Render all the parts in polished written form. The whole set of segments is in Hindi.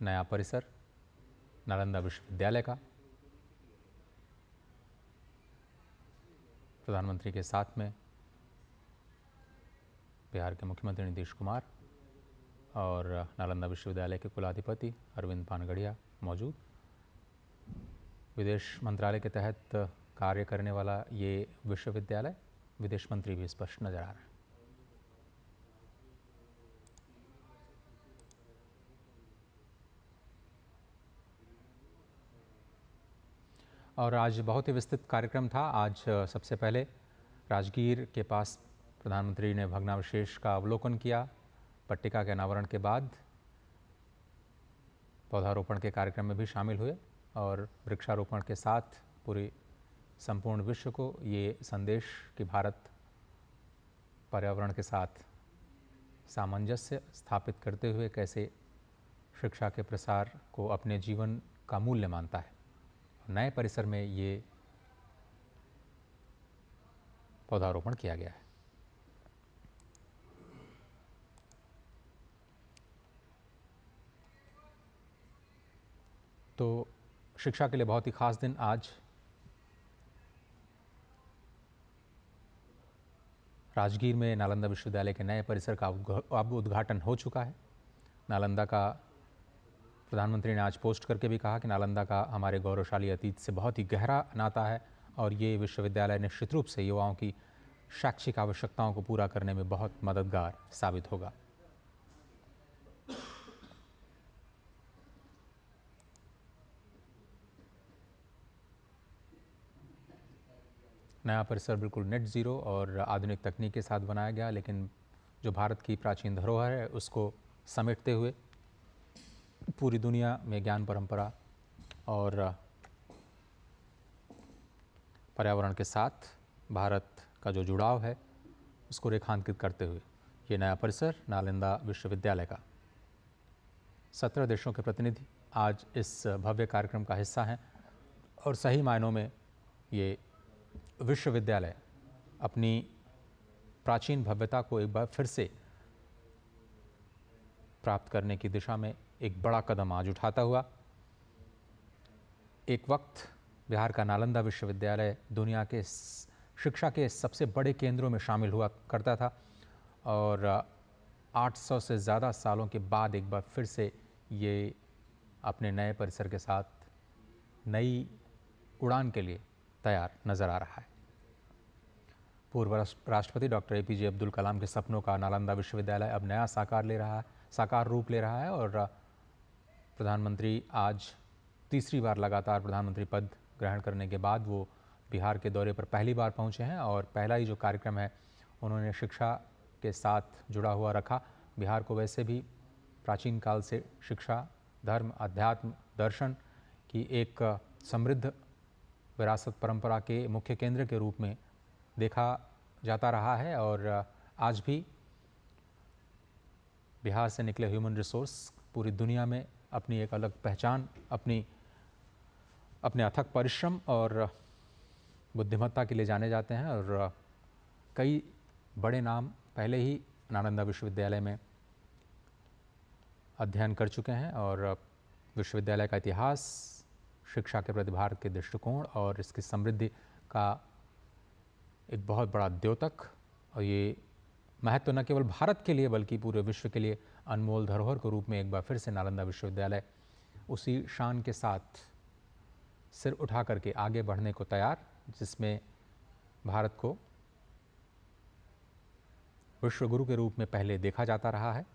नया परिसर नालंदा विश्वविद्यालय का प्रधानमंत्री के साथ में बिहार के मुख्यमंत्री नीतीश कुमार और नालंदा विश्वविद्यालय के कुलाधिपति अरविंद पानगढ़िया मौजूद। विदेश मंत्रालय के तहत कार्य करने वाला ये विश्वविद्यालय, विदेश मंत्री भी स्पष्ट नजर आ रहा है। और आज बहुत ही विस्तृत कार्यक्रम था। आज सबसे पहले राजगीर के पास प्रधानमंत्री ने भग्नावशेष का अवलोकन किया। पट्टिका के अनावरण के बाद पौधारोपण के कार्यक्रम में भी शामिल हुए और वृक्षारोपण के साथ पूरे संपूर्ण विश्व को ये संदेश कि भारत पर्यावरण के साथ सामंजस्य स्थापित करते हुए कैसे शिक्षा के प्रसार को अपने जीवन का मूल्य मानता है। नए परिसर में ये पौधारोपण किया गया है। तो शिक्षा के लिए बहुत ही खास दिन आज। राजगीर में नालंदा विश्वविद्यालय के नए परिसर का अब उद्घाटन हो चुका है। नालंदा का प्रधानमंत्री ने आज पोस्ट करके भी कहा कि नालंदा का हमारे गौरवशाली अतीत से बहुत ही गहरा नाता है और ये विश्वविद्यालय निश्चित रूप से युवाओं की शैक्षिक आवश्यकताओं को पूरा करने में बहुत मददगार साबित होगा। नया परिसर बिल्कुल नेट ज़ीरो और आधुनिक तकनीक के साथ बनाया गया, लेकिन जो भारत की प्राचीन धरोहर है उसको समेटते हुए पूरी दुनिया में ज्ञान परंपरा और पर्यावरण के साथ भारत का जो जुड़ाव है उसको रेखांकित करते हुए ये नया परिसर नालंदा विश्वविद्यालय का 17 देशों के प्रतिनिधि आज इस भव्य कार्यक्रम का हिस्सा हैं और सही मायनों में ये विश्वविद्यालय अपनी प्राचीन भव्यता को एक बार फिर से प्राप्त करने की दिशा में एक बड़ा कदम आज उठाता हुआ। एक वक्त बिहार का नालंदा विश्वविद्यालय दुनिया के शिक्षा के सबसे बड़े केंद्रों में शामिल हुआ करता था और 800 से ज़्यादा सालों के बाद एक बार फिर से ये अपने नए परिसर के साथ नई उड़ान के लिए तैयार नज़र आ रहा है। पूर्व राष्ट्रपति डॉक्टर APJ अब्दुल कलाम के सपनों का नालंदा विश्वविद्यालय अब नया साकार रूप ले रहा है और प्रधानमंत्री आज तीसरी बार लगातार प्रधानमंत्री पद ग्रहण करने के बाद वो बिहार के दौरे पर पहली बार पहुंचे हैं और पहला ही जो कार्यक्रम है उन्होंने शिक्षा के साथ जुड़ा हुआ रखा। बिहार को वैसे भी प्राचीन काल से शिक्षा, धर्म, अध्यात्म, दर्शन की एक समृद्ध विरासत परंपरा के मुख्य केंद्र के रूप में देखा जाता रहा है और आज भी बिहार से निकले ह्यूमन रिसोर्स पूरी दुनिया में अपनी एक अलग पहचान, अपने अथक परिश्रम और बुद्धिमत्ता के लिए जाने जाते हैं और कई बड़े नाम पहले ही नालंदा विश्वविद्यालय में अध्ययन कर चुके हैं और विश्वविद्यालय का इतिहास, शिक्षा के प्रति भारत के दृष्टिकोण और इसकी समृद्धि का एक बहुत बड़ा द्योतक और ये महत्व न केवल भारत के लिए बल्कि पूरे विश्व के लिए अनमोल धरोहर के रूप में एक बार फिर से नालंदा विश्वविद्यालय उसी शान के साथ सिर उठा करके आगे बढ़ने को तैयार, जिसमें भारत को विश्व गुरु के रूप में पहले देखा जाता रहा है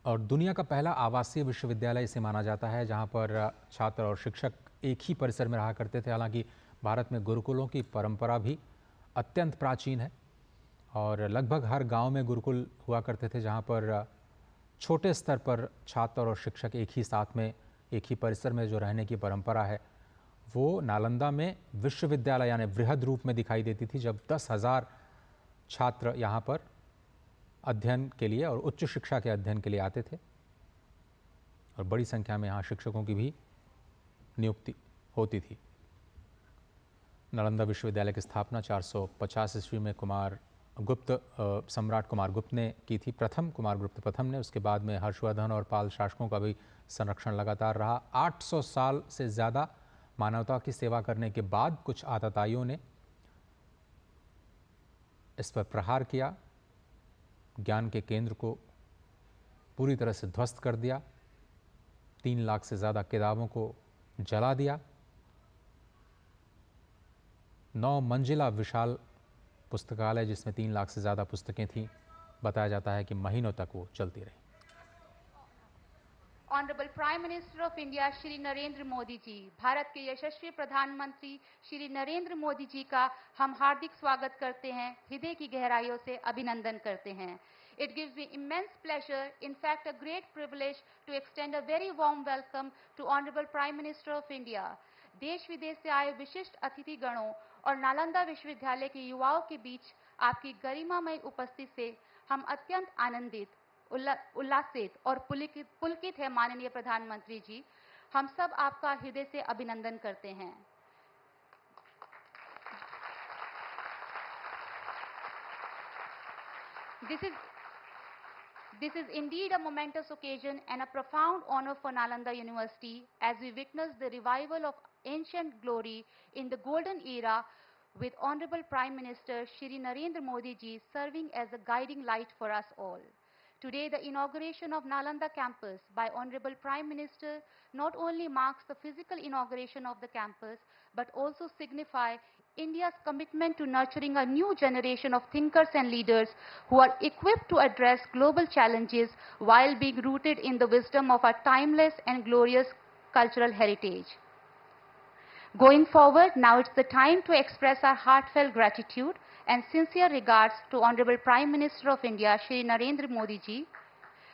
और दुनिया का पहला आवासीय विश्वविद्यालय इसे माना जाता है जहां पर छात्र और शिक्षक एक ही परिसर में रहा करते थे। हालांकि भारत में गुरुकुलों की परंपरा भी अत्यंत प्राचीन है और लगभग हर गांव में गुरुकुल हुआ करते थे जहां पर छोटे स्तर पर छात्र और शिक्षक एक ही साथ में एक ही परिसर में जो रहने की परंपरा है वो नालंदा में विश्वविद्यालय यानी वृहद रूप में दिखाई देती थी, जब 10,000 छात्र यहाँ पर अध्ययन के लिए और उच्च शिक्षा के अध्ययन के लिए आते थे और बड़ी संख्या में यहाँ शिक्षकों की भी नियुक्ति होती थी। नालंदा विश्वविद्यालय की स्थापना 450 ईस्वी में कुमार गुप्त सम्राट कुमार गुप्त ने की थी, प्रथम कुमार गुप्त प्रथम ने। उसके बाद में हर्षवर्धन और पाल शासकों का भी संरक्षण लगातार रहा। 800 साल से ज़्यादा मानवता की सेवा करने के बाद कुछ आतताइयों ने इस पर प्रहार किया, ज्ञान के केंद्र को पूरी तरह से ध्वस्त कर दिया, 3 लाख से ज़्यादा किताबों को जला दिया। 9 मंजिला विशाल पुस्तकालय जिसमें 3 लाख से ज़्यादा पुस्तकें थीं, बताया जाता है कि महीनों तक वो चलती रही। Honourable prime minister of India Shri Narendra Modi ji, Bharat के यशस्वी प्रधानमंत्री श्री नरेंद्र मोदी जी का हम हार्दिक स्वागत करते हैं, हृदय की गहराइयों से अभिनंदन करते हैं। It gives me immense pleasure, in fact a great privilege, to extend a very warm welcome to Honorable Prime Minister of India. देश विदेश से आए विशिष्ट अतिथि गणों और नालंदा विश्वविद्यालय के युवाओं के बीच आपकी गरिमामय उपस्थिति से हम अत्यंत आनंदित, उल्लासित और पुलकित है। माननीय प्रधानमंत्री जी, हम सब आपका हृदय से अभिनंदन करते हैं। This is indeed a momentous occasion and a profound honor for Nalanda University as we witness the revival of ancient glory in the golden era with Honorable Prime Minister Shri Narendra Modi ji serving as a guiding light for us all. Today, the inauguration of Nalanda campus by Honorable Prime Minister not only marks the physical inauguration of the campus, but also signify India's commitment to nurturing a new generation of thinkers and leaders who are equipped to address global challenges while being rooted in the wisdom of our timeless and glorious cultural heritage. Going forward, now it's the time to express our heartfelt gratitude and sincere regards to Honorable Prime Minister of India, Shri Narendra Modi ji.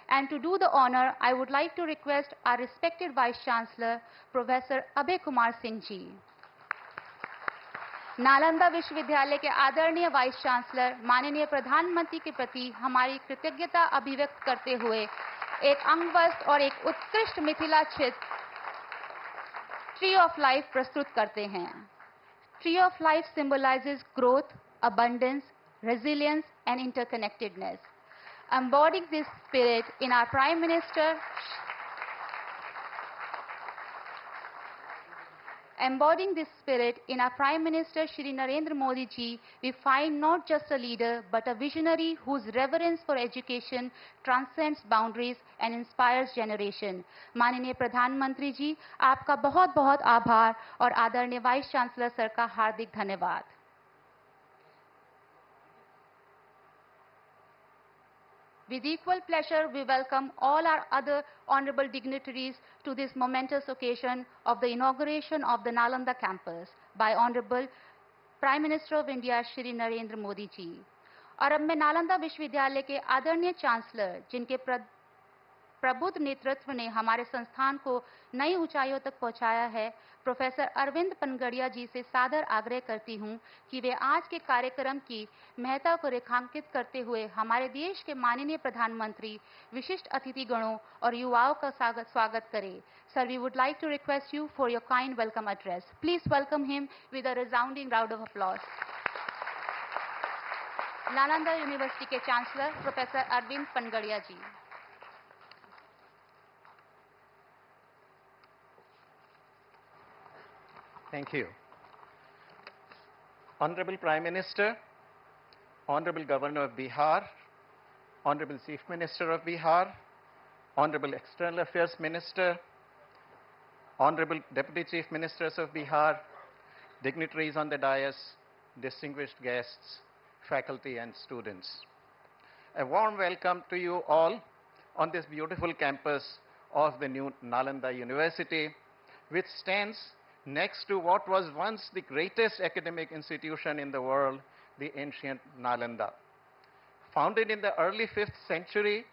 And to do the honor, I would like to request our respected Vice Chancellor, Professor Abhay Kumar Singh ji. Nalanda विश्वविद्यालय के आदरणीय वाइस चांसलर माननीय प्रधानमंत्री के प्रति हमारी कृतज्ञता अभिव्यक्त करते हुए एक अंगवस्त्र और एक उत्कृष्ट मिथिला चित्र ट्री ऑफ लाइफ प्रस्तुत करते हैं। Tree of life symbolizes growth, abundance, resilience and interconnectedness. Embodying this spirit in our Prime Minister, Shri Narendra Modi ji, we find not just a leader but a visionary whose reverence for education transcends boundaries and inspires generation. माननीय प्रधानमंत्री जी, आपका बहुत बहुत आभार और आदरणीय वाइस चांसलर सर का हार्दिक धन्यवाद। With equal pleasure, we welcome all our other honorable dignitaries to this momentous occasion of the inauguration of the Nalanda campus by Honorable Prime Minister of India, Shri Narendra Modi ji. और अब मैं नालंदा विश्वविद्यालय के आदरणीय चांसलर, जिनके प्रबुद्ध नेतृत्व ने हमारे संस्थान को नई ऊंचाइयों तक पहुंचाया है, प्रोफेसर अरविंद पनगड़िया जी से सादर आग्रह करती हूं कि वे आज के कार्यक्रम की महत्ता को रेखांकित करते हुए हमारे देश के माननीय प्रधानमंत्री, विशिष्ट अतिथिगणों और युवाओं का स्वागत करें। Sir, we would like to request you for your kind welcome address. Please welcome him with a resounding round of applause. Nalanda university के chancellor professor Arvind Panagariya ji. Thank you. Honorable Prime Minister, Honorable Governor of Bihar, Honorable Chief Minister of Bihar, Honorable External Affairs Minister, Honorable Deputy Chief Ministers of Bihar, dignitaries on the dais, distinguished guests, faculty and students. A warm welcome to you all on this beautiful campus of the new Nalanda University, which stands next to what was once the greatest academic institution in the world, the ancient Nalanda. Founded in the early 5th century,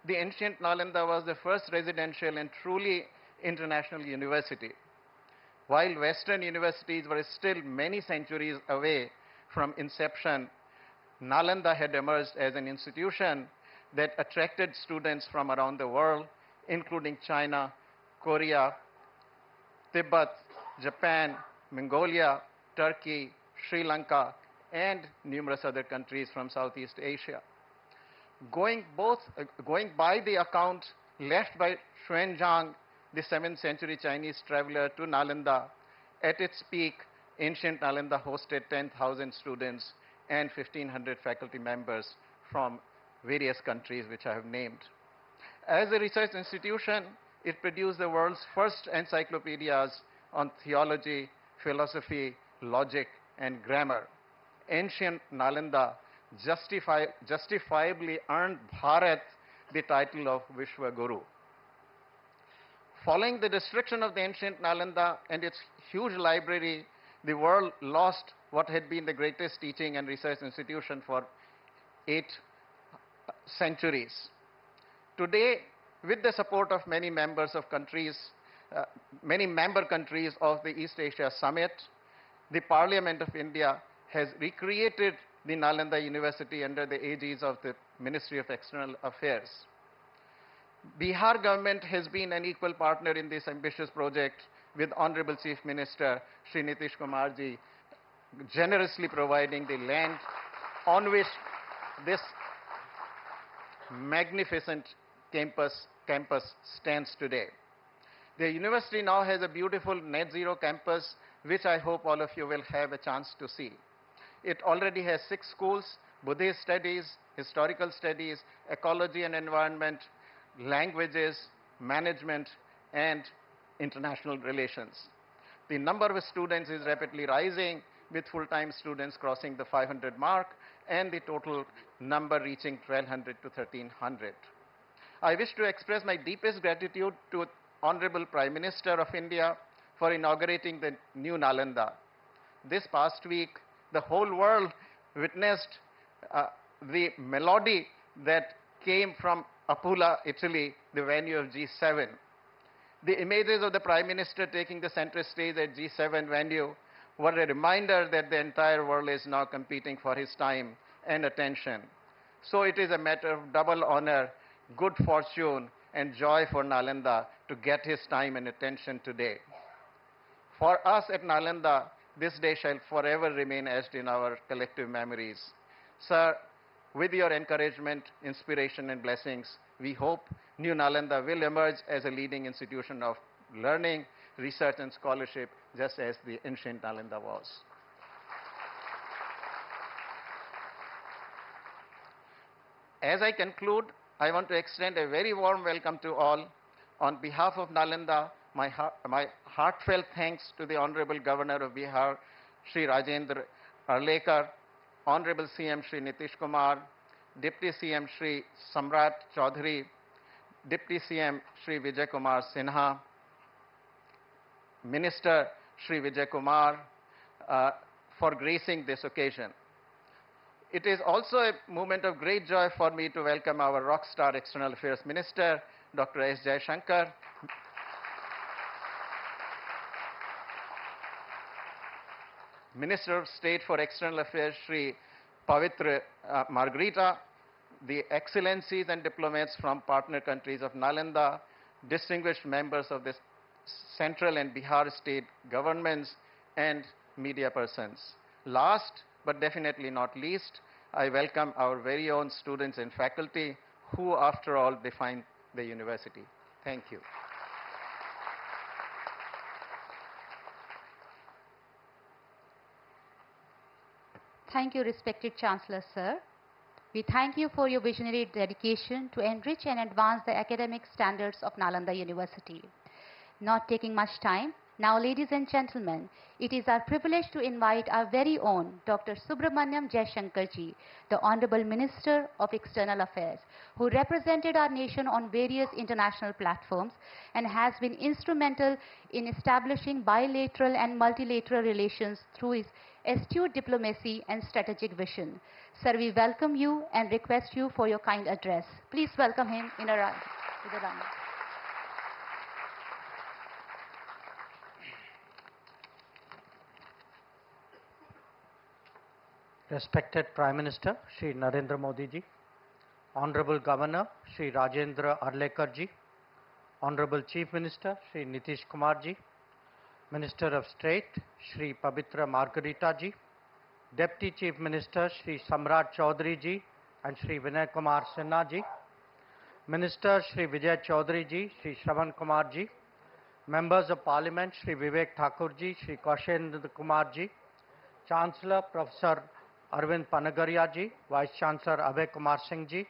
the ancient Nalanda was the first residential and truly international university. While Western universities were still many centuries away from inception, Nalanda had emerged as an institution that attracted students from around the world, including China, Korea, Tibet, Japan, Mongolia, Turkey, Sri Lanka, and numerous other countries from Southeast Asia. Going by the account left by Xuanzang, the 7th century Chinese traveler, to Nalanda, at its peak, ancient Nalanda hosted 10,000 students and 1,500 faculty members from various countries which I have named. As a research institution, it produced the world's first encyclopedias on theology, philosophy, logic, and grammar. Ancient Nalanda justifiably earned Bharat the title of Vishwaguru. Following the destruction of the ancient Nalanda and its huge library, the world lost what had been the greatest teaching and research institution for 8 centuries. Today, with the support of many member countries of the East Asia Summit, the Parliament of India has recreated the Nalanda University under the aegis of the Ministry of External Affairs. Bihar government has been an equal partner in this ambitious project, with Honorable Chief Minister Shri Nitish Kumar ji generously providing the land on which this magnificent campus stands today. The university now has a beautiful net zero campus, which I hope all of you will have a chance to see. It already has 6 schools: Buddhist studies, historical studies, ecology and environment, languages, management, and international relations. The number of students is rapidly rising, with full-time students crossing the 500 mark and the total number reaching 1,200 to 1,300. I wish to express my deepest gratitude to Honorable Prime Minister of India for inaugurating the new Nalanda. This past week, the whole world witnessed the melody that came from Apula, Italy, the venue of G7. The images of the Prime Minister taking the center stage at G7 venue were a reminder that the entire world is now competing for his time and attention. So it is a matter of double honor, good fortune, and joy for Nalanda to get his time and attention today. For us at Nalanda, this day shall forever remain etched in our collective memories. Sir, with your encouragement, inspiration, and blessings, we hope New Nalanda will emerge as a leading institution of learning, research, and scholarship, just as the ancient Nalanda was. As I conclude, I want to extend a very warm welcome to all. On behalf of Nalanda, my heartfelt thanks to the Honorable Governor of Bihar, Shri Rajendra Arlekar, Honorable CM Shri Nitish Kumar, Deputy CM Shri Samrat Chaudhary, Deputy CM Shri Vijay Kumar Sinha, Minister Shri Vijay Kumar, for gracing this occasion. It is also a moment of great joy for me to welcome our rockstar External Affairs Minister, Dr. S. Jaishankar, Minister of State for External Affairs, Shri Pavitra Margarita, the excellencies and diplomats from partner countries of Nalanda, distinguished members of the central and Bihar state governments, and media persons. Last but definitely not least, I welcome our very own students and faculty who, after all, define the university. Thank you. Thank you, respected Chancellor, sir. We thank you for your visionary dedication to enrich and advance the academic standards of Nalanda University. Not taking much time, now, ladies and gentlemen, it is our privilege to invite our very own Dr. Subramaniam Jaishankarji, the Honorable Minister of External Affairs, who represented our nation on various international platforms and has been instrumental in establishing bilateral and multilateral relations through his astute diplomacy and strategic vision. Sir, we welcome you and request you for your kind address. Please welcome him in a round. Respected Prime Minister Shri Narendra Modi ji, Honorable Governor Shri Rajendra Arlekar ji, Honorable Chief Minister Shri Nitish Kumar ji, Minister of State Shri Pavitra Margarita ji, Deputy Chief Minister Shri Samrat Chaudhary ji and Shri Vinay Kumar Sinha ji, Minister Shri Vijay Chaudhary ji, Shri Shravan Kumar ji, Members of Parliament Shri Vivek Thakur ji, Shri Kaushendra Kumar ji, Chancellor Professor Arvind Panagaria ji, Vice Chancellor Abhay Kumar Singh ji,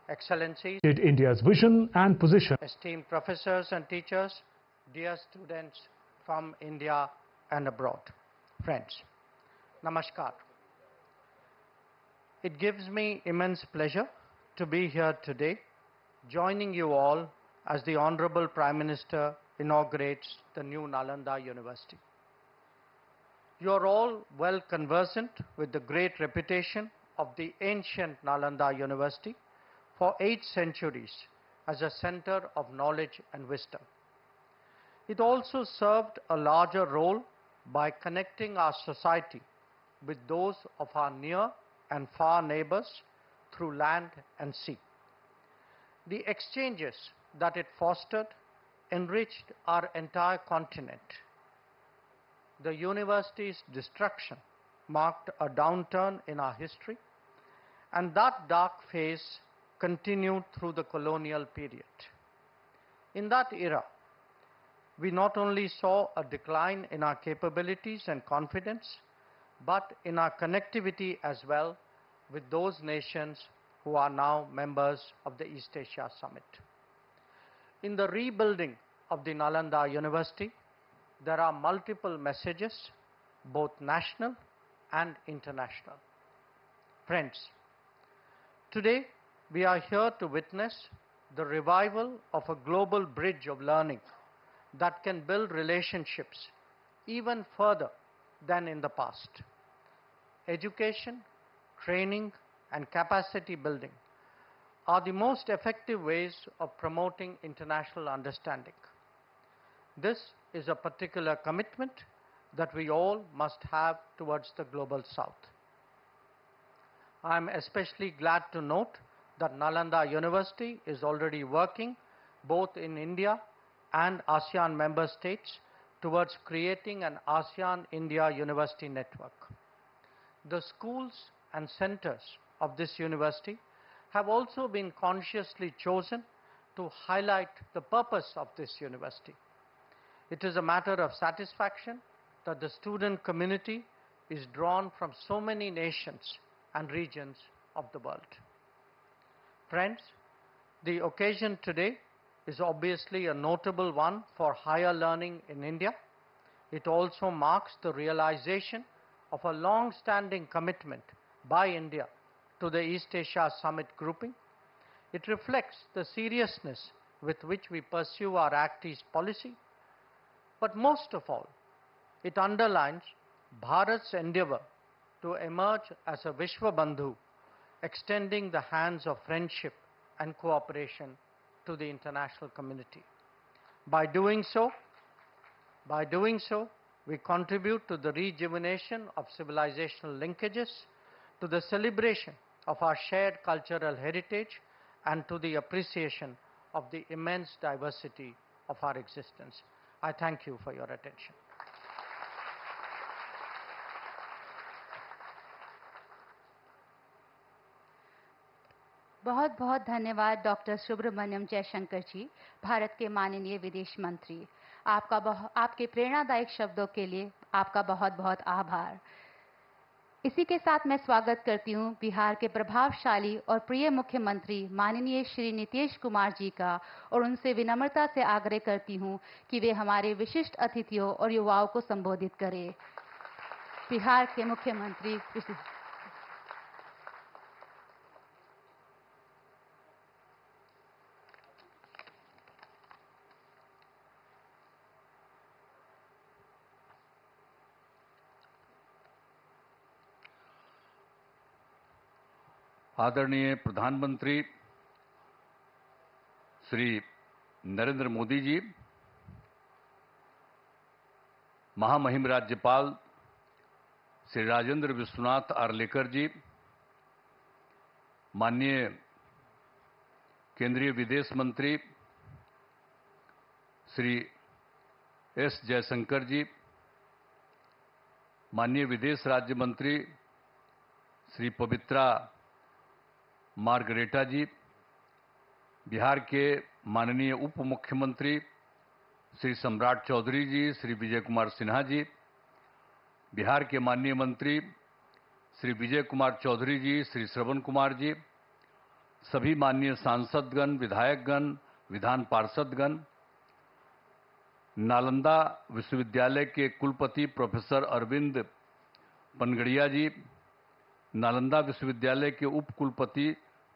Excellencies, India's vision and position. esteemed professors and teachers, dear students from India and abroad, friends, Namaskar. It gives me immense pleasure to be here today, joining you all as the Honorable Prime Minister inaugurates the new Nalanda University. You are all well conversant with the great reputation of the ancient Nalanda University for 8 centuries as a center of knowledge and wisdom. It also served a larger role by connecting our society with those of our near and far neighbors through land and sea. The exchanges that it fostered enriched our entire continent. The university's destruction marked a downturn in our history, and that dark phase continued through the colonial period. In that era, we not only saw a decline in our capabilities and confidence, but in our connectivity as well with those nations who are now members of the East Asia Summit. In the rebuilding of the Nalanda University, there are multiple messages, both national and international. Friends, today we are here to witness the revival of a global bridge of learning that can build relationships even further than in the past. Education, training, and capacity building are the most effective ways of promoting international understanding. This is a particular commitment that we all must have towards the global south. I am especially glad to note that Nalanda University is already working both in India and ASEAN member states towards creating an ASEAN-India University network. The schools and centers of this university have also been consciously chosen to highlight the purpose of this university. It is a matter of satisfaction that the student community is drawn from so many nations and regions of the world. Friends, the occasion today is obviously a notable one for higher learning in India. It also marks the realization of a long-standing commitment by India to the East Asia Summit grouping. It reflects the seriousness with which we pursue our Act East policy. But most of all, it underlines Bharat's endeavor to emerge as a Vishwabandhu, extending the hands of friendship and cooperation to the international community. By doing so, we contribute to the rejuvenation of civilizational linkages, to the celebration of our shared cultural heritage, and to the appreciation of the immense diversity of our existence. I thank you for your attention. बहुत बहुत धन्यवाद डॉक्टर सुब्रमण्यम जयशंकर जी, भारत के माननीय विदेश मंत्री। आपके प्रेरणादायक शब्दों के लिए आपका बहुत बहुत आभार। इसी के साथ मैं स्वागत करती हूं बिहार के प्रभावशाली और प्रिय मुख्यमंत्री माननीय श्री नीतीश कुमार जी का, और उनसे विनम्रता से आग्रह करती हूं कि वे हमारे विशिष्ट अतिथियों और युवाओं को संबोधित करें। बिहार के मुख्यमंत्री आदरणीय प्रधानमंत्री श्री नरेंद्र मोदी जी, महामहिम राज्यपाल श्री राजेंद्र विश्वनाथ आर्लेकर जी, माननीय केंद्रीय विदेश मंत्री श्री एस जयशंकर जी, माननीय विदेश राज्य मंत्री श्री पवित्रा मार्गरेटा जी, बिहार के माननीय उप मुख्यमंत्री श्री सम्राट चौधरी जी, श्री विजय कुमार सिन्हा जी, बिहार के माननीय मंत्री श्री विजय कुमार चौधरी जी, श्री श्रवण कुमार जी, सभी माननीय सांसदगण, विधायकगण, विधान पार्षदगण, नालंदा विश्वविद्यालय के कुलपति प्रोफेसर अरविंद पनगड़िया जी, नालंदा विश्वविद्यालय के उप कुलपति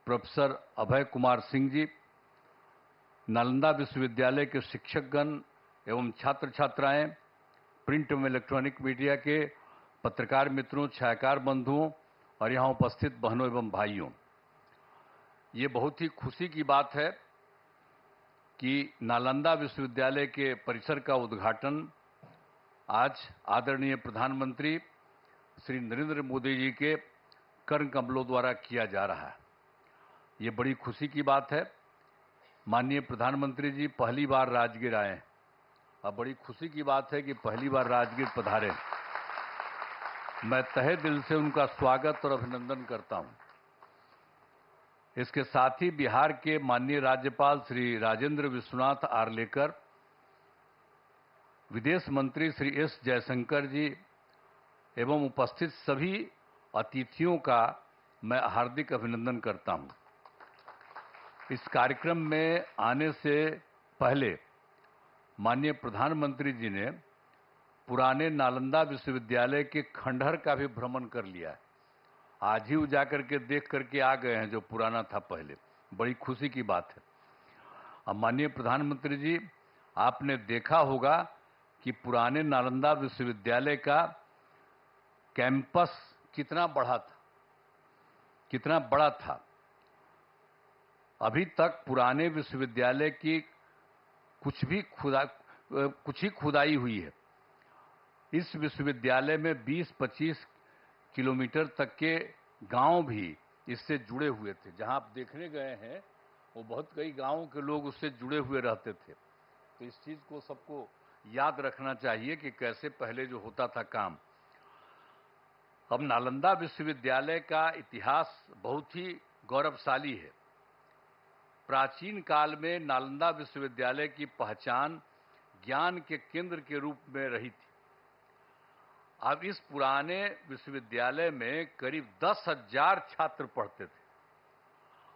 प्रोफेसर अभय कुमार सिंह जी, नालंदा विश्वविद्यालय के शिक्षकगण एवं छात्र छात्राएं, प्रिंट एवं इलेक्ट्रॉनिक मीडिया के पत्रकार मित्रों, छायाकार बंधुओं और यहाँ उपस्थित बहनों एवं भाइयों, ये बहुत ही खुशी की बात है कि नालंदा विश्वविद्यालय के परिसर का उद्घाटन आज आदरणीय प्रधानमंत्री श्री नरेंद्र मोदी जी के कर्ण कमलों द्वारा किया जा रहा है। ये बड़ी खुशी की बात है। माननीय प्रधानमंत्री जी पहली बार राजगीर आए हैं। अब बड़ी खुशी की बात है कि पहली बार राजगीर पधारे। मैं तहे दिल से उनका स्वागत और अभिनंदन करता हूं। इसके साथ ही बिहार के माननीय राज्यपाल श्री राजेंद्र विश्वनाथ आर्लेकर, विदेश मंत्री श्री एस जयशंकर जी एवं उपस्थित सभी अतिथियों का मैं हार्दिक अभिनंदन करता हूं। इस कार्यक्रम में आने से पहले माननीय प्रधानमंत्री जी ने पुराने नालंदा विश्वविद्यालय के खंडहर का भी भ्रमण कर लिया है। आज ही वो जाकर के देख करके आ गए हैं जो पुराना था पहले। बड़ी खुशी की बात है। अब माननीय प्रधानमंत्री जी, आपने देखा होगा कि पुराने नालंदा विश्वविद्यालय का कैंपस कितना बड़ा था। अभी तक पुराने विश्वविद्यालय की कुछ ही खुदाई हुई है। इस विश्वविद्यालय में 20-25 किलोमीटर तक के गांव भी इससे जुड़े हुए थे। जहां आप देखने गए हैं वो बहुत कई गांवों के लोग उससे जुड़े हुए रहते थे। तो इस चीज को सबको याद रखना चाहिए कि कैसे पहले जो होता था काम। अब नालंदा विश्वविद्यालय का इतिहास बहुत ही गौरवशाली है। प्राचीन काल में नालंदा विश्वविद्यालय की पहचान ज्ञान के केंद्र के रूप में रही थी। अब इस पुराने विश्वविद्यालय में करीब 10,000 छात्र पढ़ते थे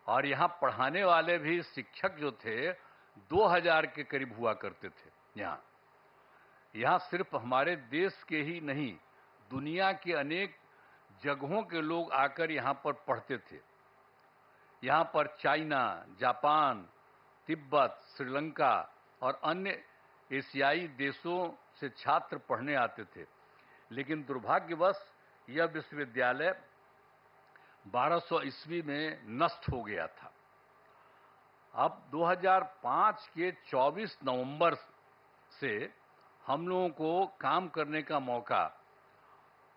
और यहाँ पढ़ाने वाले भी शिक्षक जो थे 2,000 के करीब हुआ करते थे। यहाँ सिर्फ हमारे देश के ही नहीं, दुनिया के अनेक जगहों के लोग आकर यहाँ पर पढ़ते थे। यहाँ पर चाइना, जापान, तिब्बत, श्रीलंका और अन्य एशियाई देशों से छात्र पढ़ने आते थे। लेकिन दुर्भाग्यवश यह विश्वविद्यालय 1200 ईस्वी में नष्ट हो गया था। अब 2005 के 24 नवंबर से हम लोगों को काम करने का मौका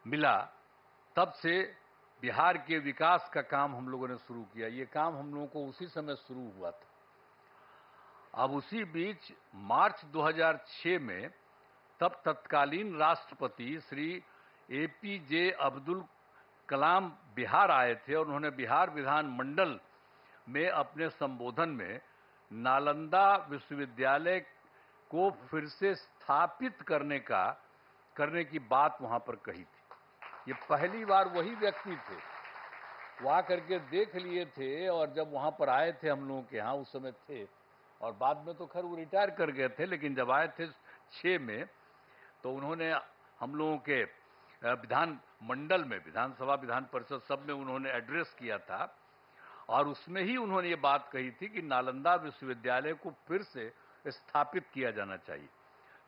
मिला। तब से बिहार के विकास का काम हम लोगों ने शुरू किया। ये काम हम लोगों को उसी समय शुरू हुआ था। अब उसी बीच मार्च 2006 में तब तत्कालीन राष्ट्रपति श्री APJ अब्दुल कलाम बिहार आए थे और उन्होंने बिहार विधानमंडल में अपने संबोधन में नालंदा विश्वविद्यालय को फिर से स्थापित करने की बात वहां पर कही थी। ये पहली बार वही व्यक्ति थे, वो आकर के देख लिए थे और जब वहां पर आए थे हम लोगों के यहाँ उस समय थे और बाद में तो खैर वो रिटायर कर गए थे। लेकिन जब आए थे 6 में तो उन्होंने हम लोगों के विधान मंडल में, विधानसभा, विधान परिषद सब में उन्होंने एड्रेस किया था और उसमें ही उन्होंने ये बात कही थी कि नालंदा विश्वविद्यालय को फिर से स्थापित किया जाना चाहिए।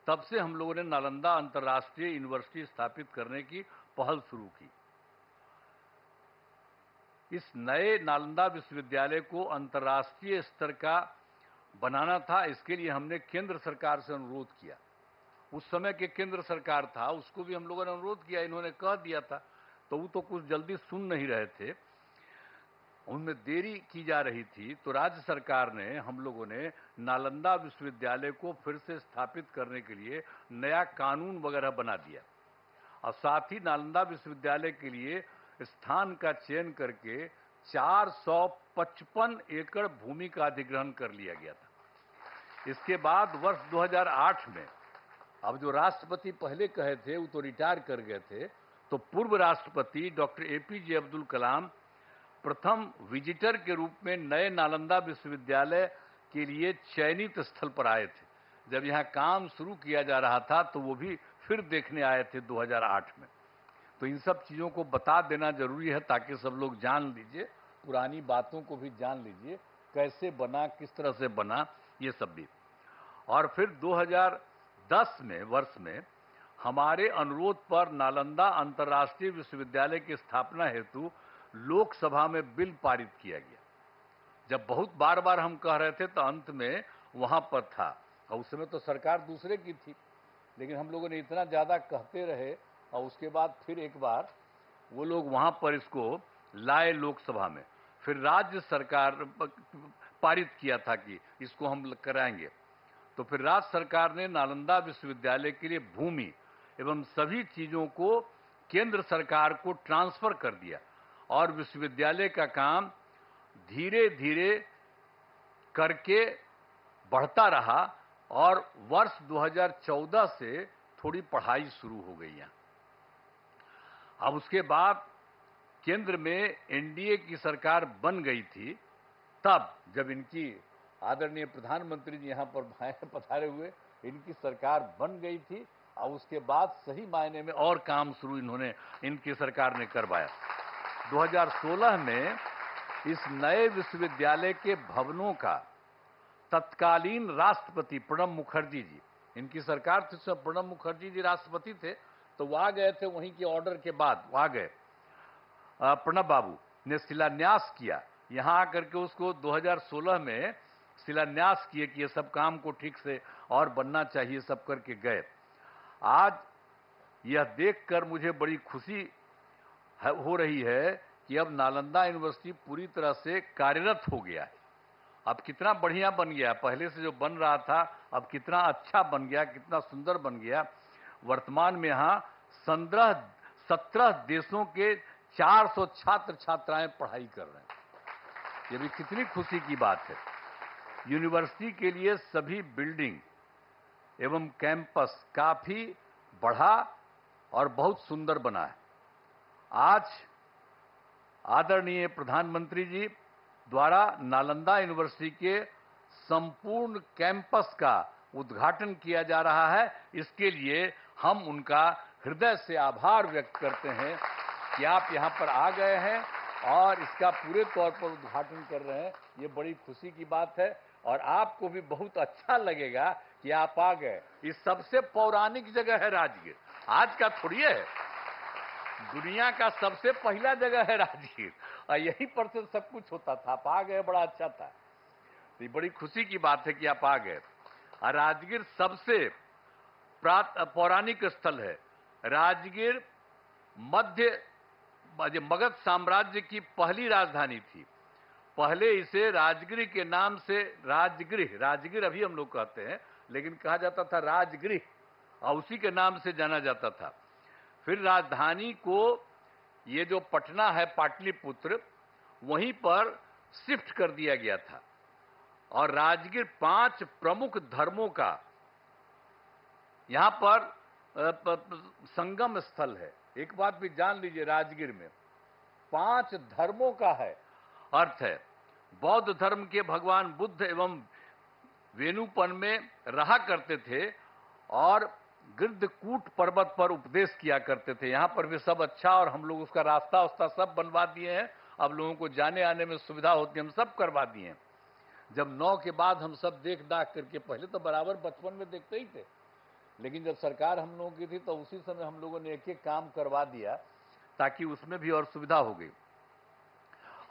तब से हम लोगों ने नालंदा अंतर्राष्ट्रीय यूनिवर्सिटी स्थापित करने की पहल शुरू की। इस नए नालंदा विश्वविद्यालय को अंतर्राष्ट्रीय स्तर का बनाना था। इसके लिए हमने केंद्र सरकार से अनुरोध किया। उस समय के केंद्र सरकार था, उसको भी हम लोगों ने अनुरोध किया। इन्होंने कह दिया था तो वो तो कुछ जल्दी सुन नहीं रहे थे, उनमें देरी की जा रही थी। तो राज्य सरकार ने, हम लोगों ने नालंदा विश्वविद्यालय को फिर से स्थापित करने के लिए नया कानून वगैरह बना दिया और साथ ही नालंदा विश्वविद्यालय के लिए स्थान का चयन करके 455 एकड़ भूमि का अधिग्रहण कर लिया गया था। इसके बाद वर्ष 2008 में, अब जो राष्ट्रपति पहले कहे थे वो तो रिटायर कर गए थे, तो पूर्व राष्ट्रपति डॉक्टर एपीजे अब्दुल कलाम प्रथम विजिटर के रूप में नए नालंदा विश्वविद्यालय के लिए चयनित स्थल पर आए थे। जब यहाँ काम शुरू किया जा रहा था तो वो भी फिर देखने आए थे 2008 में। तो इन सब चीज़ों को बता देना जरूरी है ताकि सब लोग जान लीजिए, पुरानी बातों को भी जान लीजिए, कैसे बना, किस तरह से बना, ये सब भी। और फिर 2010 में वर्ष में हमारे अनुरोध पर नालंदा अंतर्राष्ट्रीय विश्वविद्यालय की स्थापना हेतु लोकसभा में बिल पारित किया गया। जब बहुत बार बार हम कह रहे थे तो अंत में वहां पर था, और उस समय तो सरकार दूसरे की थी, लेकिन हम लोगों ने इतना ज़्यादा कहते रहे और उसके बाद फिर एक बार वो लोग वहां पर इसको लाए लोकसभा में, फिर राज्य सरकार पारित किया था कि इसको हम कराएंगे। तो फिर राज्य सरकार ने नालंदा विश्वविद्यालय के लिए भूमि एवं सभी चीज़ों को केंद्र सरकार को ट्रांसफर कर दिया और विश्वविद्यालय का काम धीरे धीरे करके बढ़ता रहा और वर्ष 2014 से थोड़ी पढ़ाई शुरू हो गई यहाँ। अब उसके बाद केंद्र में एनडीए की सरकार बन गई थी, तब जब इनकी आदरणीय प्रधानमंत्री जी यहाँ पर पधारे हुए, इनकी सरकार बन गई थी और उसके बाद सही मायने में और काम शुरू इनकी सरकार ने करवाया। 2016 में इस नए विश्वविद्यालय के भवनों का तत्कालीन राष्ट्रपति प्रणब मुखर्जी जी, इनकी सरकार थी, उसमें प्रणब मुखर्जी जी राष्ट्रपति थे, तो वो आ गए थे, वहीं के ऑर्डर के बाद वो आ गए। प्रणब बाबू ने शिलान्यास किया, यहाँ आकर के उसको 2016 में शिलान्यास किए कि ये सब काम को ठीक से और बनना चाहिए, सब करके गए। आज यह देखकर मुझे बड़ी खुशी हो रही है कि अब नालंदा यूनिवर्सिटी पूरी तरह से कार्यरत हो गया है। अब कितना बढ़िया बन गया, पहले से जो बन रहा था अब कितना अच्छा बन गया, कितना सुंदर बन गया। वर्तमान में यहाँ 17 देशों के 400 छात्र छात्राएं पढ़ाई कर रहे हैं। ये भी कितनी खुशी की बात है। यूनिवर्सिटी के लिए सभी बिल्डिंग एवं कैंपस काफी बढ़ा और बहुत सुंदर बना है। आज आदरणीय प्रधानमंत्री जी द्वारा नालंदा यूनिवर्सिटी के संपूर्ण कैंपस का उद्घाटन किया जा रहा है। इसके लिए हम उनका हृदय से आभार व्यक्त करते हैं कि आप यहाँ पर आ गए हैं और इसका पूरे तौर पर उद्घाटन कर रहे हैं। ये बड़ी खुशी की बात है और आपको भी बहुत अच्छा लगेगा कि आप आ गए। इस सबसे पौराणिक जगह है राजगीर, आज का थोड़ी है, दुनिया का सबसे पहला जगह है राजगीर और यहीं पर से सब कुछ होता था। आप आ गए, बड़ा अच्छा था। ये बड़ी खुशी की बात है कि आप आ गए। और राजगीर सबसे पौराणिक स्थल है। राजगीर मगध साम्राज्य की पहली राजधानी थी। पहले इसे राजगृह के नाम से राजगीर अभी हम लोग कहते हैं, लेकिन कहा जाता था राजगृह और उसी के नाम से जाना जाता था। फिर राजधानी को ये जो पटना है पाटलिपुत्र, वहीं पर शिफ्ट कर दिया गया था और राजगीर 5 प्रमुख धर्मों का यहां पर संगम स्थल है। एक बात भी जान लीजिए, राजगीर में 5 धर्मों का है अर्थ है। बौद्ध धर्म के भगवान बुद्ध एवं वेणुपन में रहा करते थे और गिरधकूट पर्वत पर उपदेश किया करते थे। यहाँ पर भी सब अच्छा, और हम लोग उसका रास्ता सब बनवा दिए हैं। अब लोगों को जाने आने में सुविधा होती है, हम सब करवा दिए हैं। जब 9 के बाद हम सब देख दाख करके, पहले तो बराबर बचपन में देखते ही थे, लेकिन जब सरकार हम लोगों की थी तो उसी समय हम लोगों ने एक एक काम करवा दिया ताकि उसमें भी और सुविधा हो गई।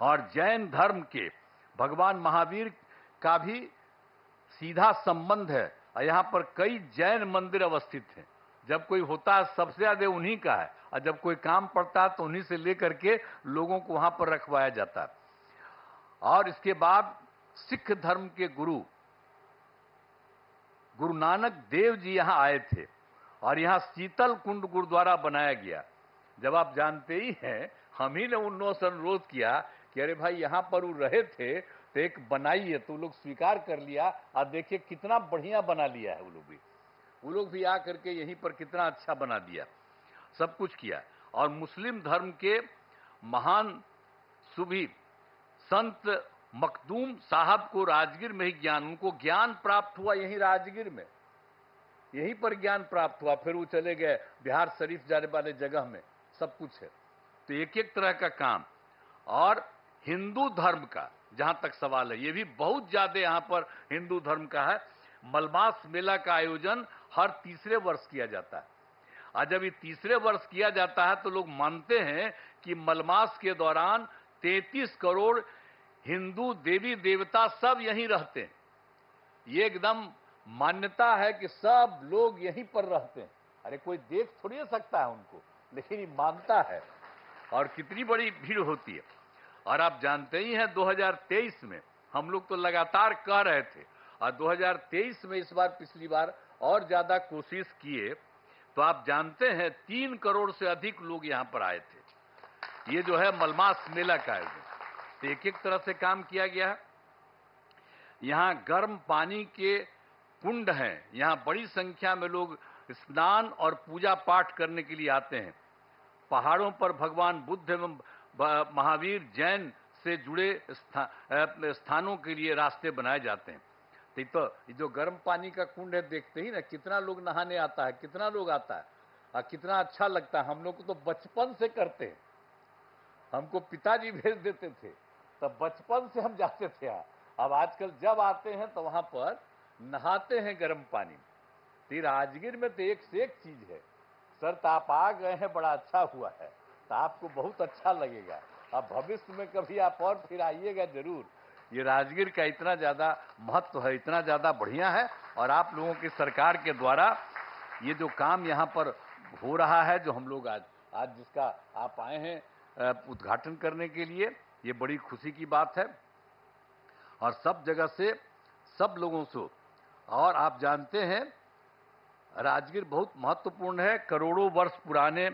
और जैन धर्म के भगवान महावीर का भी सीधा संबंध है और यहाँ पर कई जैन मंदिर अवस्थित हैं। जब कोई होता है सबसे ज्यादा उन्हीं का है, और जब कोई काम पड़ता है तो उन्हीं से लेकर के लोगों को वहां पर रखवाया जाता है। और इसके बाद सिख धर्म के गुरु नानक देव जी यहाँ आए थे और यहाँ शीतल कुंड गुरुद्वारा बनाया गया। जब आप जानते ही हैं हम ही ने उन लोगों से अनुरोध किया कि अरे भाई यहाँ पर वो रहे थे तो एक बनाइए, तो लोग स्वीकार कर लिया। और देखिए कितना बढ़िया बना लिया है वो लोग भी आ करके यहीं पर कितना अच्छा बना दिया, सब कुछ किया। और मुस्लिम धर्म के महान सूफी संत मखदूम साहब को राजगीर में ही ज्ञान, उनको ज्ञान प्राप्त हुआ यहीं राजगीर में, यहीं पर ज्ञान प्राप्त हुआ। फिर वो चले गए बिहार शरीफ जाने वाले जगह में, सब कुछ है। तो एक एक तरह का काम। और हिंदू धर्म का जहां तक सवाल है, ये भी बहुत ज्यादा यहां पर हिंदू धर्म का है। मलमास मेला का आयोजन हर तीसरे वर्ष किया जाता है। और जब ये तीसरे वर्ष किया जाता है तो लोग मानते हैं कि मलमास के दौरान 33 करोड़ हिंदू देवी देवता सब यहीं रहते हैं। ये एकदम मान्यता है कि सब लोग यहीं पर रहते हैं। अरे कोई देख थोड़ी ना सकता है उनको, लेकिन ये मानता है। और कितनी बड़ी भीड़ होती है। और आप जानते ही हैं 2023 में हम लोग तो लगातार कह रहे थे, और 2023 में इस बार पिछली बार और ज्यादा कोशिश किए, तो आप जानते हैं 3 करोड़ से अधिक लोग यहां पर आए थे। ये जो है मलमास मेला का आयोजन, तो एक एक तरह से काम किया गया है। यहां गर्म पानी के कुंड हैं, यहां बड़ी संख्या में लोग स्नान और पूजा पाठ करने के लिए आते हैं। पहाड़ों पर भगवान बुद्ध एवं महावीर जैन से जुड़े स्थानों के लिए रास्ते बनाए जाते हैं। तो ये जो गर्म पानी का कुंड है, देखते ही ना कितना लोग नहाने आता है, कितना लोग आता है और कितना अच्छा लगता है। हम लोग को तो बचपन से करते हैं, हमको पिताजी भेज देते थे, तब बचपन से हम जाते थे। अब आजकल जब आते हैं तो वहां पर नहाते हैं गर्म पानी। तो राजगीर में तो एक से एक चीज है। सर तो आप आ गए हैं, बड़ा अच्छा हुआ है, तो आपको बहुत अच्छा लगेगा। अब भविष्य में कभी आप और फिर आइएगा जरूर। ये राजगीर का इतना ज्यादा महत्व है, इतना ज्यादा बढ़िया है। और आप लोगों की सरकार के द्वारा ये जो काम यहाँ पर हो रहा है, जो हम लोग आज जिसका आप आए हैं उद्घाटन करने के लिए, ये बड़ी खुशी की बात है। और सब जगह से सब लोगों से, और आप जानते हैं राजगीर बहुत महत्वपूर्ण है। करोड़ों वर्ष पुराने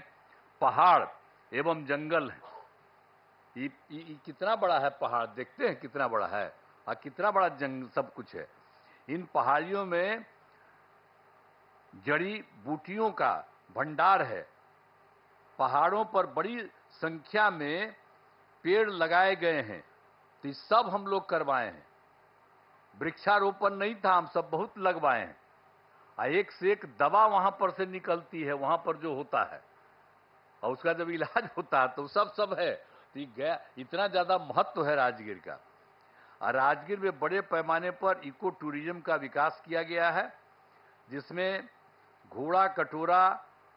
पहाड़ एवं जंगल है। ये कितना बड़ा है पहाड़, देखते हैं कितना बड़ा है, और कितना बड़ा जंगल, सब कुछ है। इन पहाड़ियों में जड़ी बूटियों का भंडार है। पहाड़ों पर बड़ी संख्या में पेड़ लगाए गए हैं, तो ये सब हम लोग करवाए हैं। वृक्षारोपण नहीं था, हम सब बहुत लगवाए हैं। एक से एक दवा वहां पर से निकलती है, वहां पर जो होता है, और उसका जब इलाज होता है तो सब है। तो गया इतना ज्यादा महत्व है राजगीर का। और राजगीर में बड़े पैमाने पर इको टूरिज्म का विकास किया गया है, जिसमें घोड़ा कटोरा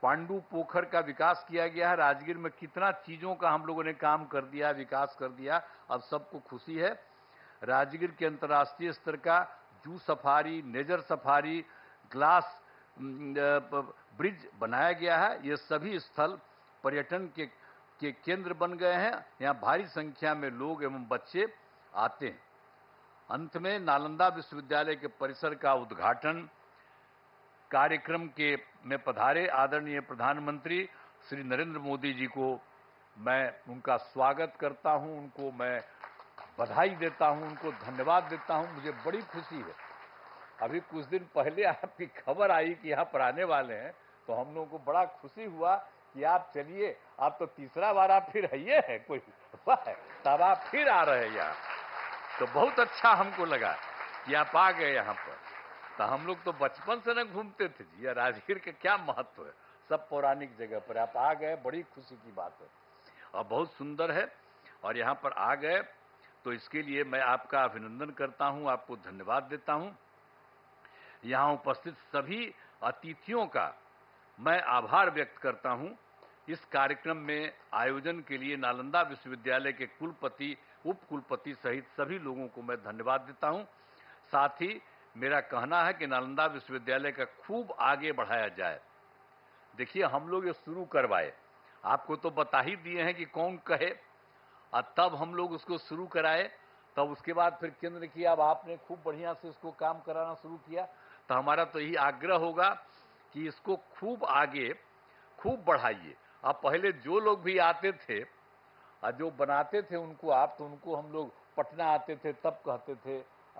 पांडु पोखर का विकास किया गया है। राजगीर में कितना चीजों का हम लोगों ने काम कर दिया, विकास कर दिया, अब सबको खुशी है। राजगीर के अंतर्राष्ट्रीय स्तर का zoo safari, nature safari, glass bridge बनाया गया है। ये सभी स्थल पर्यटन के केंद्र बन गए हैं। यहाँ भारी संख्या में लोग एवं बच्चे आते हैं। अंत में नालंदा विश्वविद्यालय के परिसर का उद्घाटन कार्यक्रम के में पधारे आदरणीय प्रधानमंत्री श्री नरेंद्र मोदी जी को मैं उनका स्वागत करता हूं, उनको मैं बधाई देता हूं, उनको धन्यवाद देता हूं। मुझे बड़ी खुशी है। अभी कुछ दिन पहले आपकी खबर आई कि यहाँ पर आने वाले हैं, तो हम लोगों को बड़ा खुशी हुआ कि आप चलिए, आप तो तीसरा बार आप फिर आइए है, कोई है तब आप फिर आ रहे हैं यहाँ, तो बहुत अच्छा हमको लगा कि आप आ गए यहाँ पर। तो हम लोग तो बचपन से न घूमते थे जी, राजगीर का क्या महत्व है, सब पौराणिक जगह पर आप आ गए, बड़ी खुशी की बात है और बहुत सुंदर है। और यहाँ पर आ गए तो इसके लिए मैं आपका अभिनंदन करता हूँ, आपको धन्यवाद देता हूँ। यहाँ उपस्थित सभी अतिथियों का मैं आभार व्यक्त करता हूँ। इस कार्यक्रम में आयोजन के लिए नालंदा विश्वविद्यालय के कुलपति, उप कुलपति सहित सभी लोगों को मैं धन्यवाद देता हूँ। साथ ही मेरा कहना है कि नालंदा विश्वविद्यालय का खूब आगे बढ़ाया जाए। देखिए हम लोग ये शुरू करवाए, आपको तो बता ही दिए हैं कि कौन कहे, और तब हम लोग उसको शुरू कराए, तब उसके बाद फिर केंद्र किया, अब आपने खूब बढ़िया से इसको काम कराना शुरू किया। तो हमारा तो यही आग्रह होगा कि इसको खूब आगे खूब बढ़ाइए। अब पहले जो लोग भी आते थे और जो बनाते थे उनको आप, तो उनको हम लोग पटना आते थे तब कहते थे,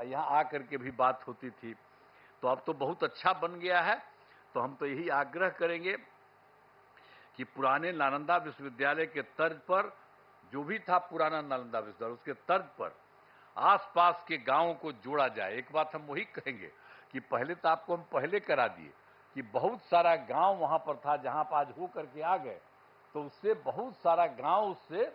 यहाँ आकर के भी बात होती थी। तो अब तो बहुत अच्छा बन गया है। तो हम तो यही आग्रह करेंगे कि पुराने नालंदा विश्वविद्यालय के तर्ज पर, जो भी था पुराना नालंदा विश्वविद्यालय, उसके तर्ज पर आसपास के गांवों को जोड़ा जाए। एक बात हम वही कहेंगे कि पहले तो आपको हम पहले करा दिए कि बहुत सारा गांव वहां पर था, जहां पर आज हो करके आ गए, तो उससे बहुत सारा गांव उससे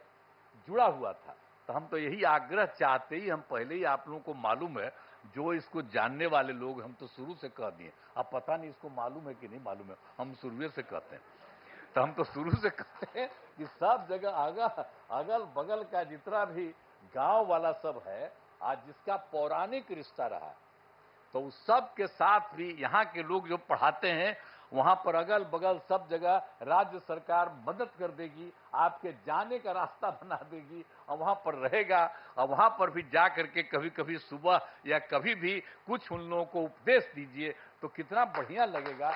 जुड़ा हुआ था। तो हम तो यही आग्रह चाहते ही, हम पहले ही, आप लोगों को मालूम है, जो इसको जानने वाले लोग, हम तो शुरू से कह दिए, अब पता नहीं इसको मालूम है कि नहीं मालूम है, हम शुरू से कहते हैं। तो हम तो शुरू से कहते हैं कि सब जगह अगल बगल का जितना भी गांव वाला सब है, आज जिसका पौराणिक रिश्ता रहा, तो उस सब के साथ भी यहाँ के लोग जो पढ़ाते हैं, वहां पर अगल बगल सब जगह राज्य सरकार मदद कर देगी, आपके जाने का रास्ता बना देगी, और वहां पर रहेगा, और वहां पर भी जा करके कभी कभी सुबह या कभी भी कुछ उन लोगों को उपदेश दीजिए, तो कितना बढ़िया लगेगा।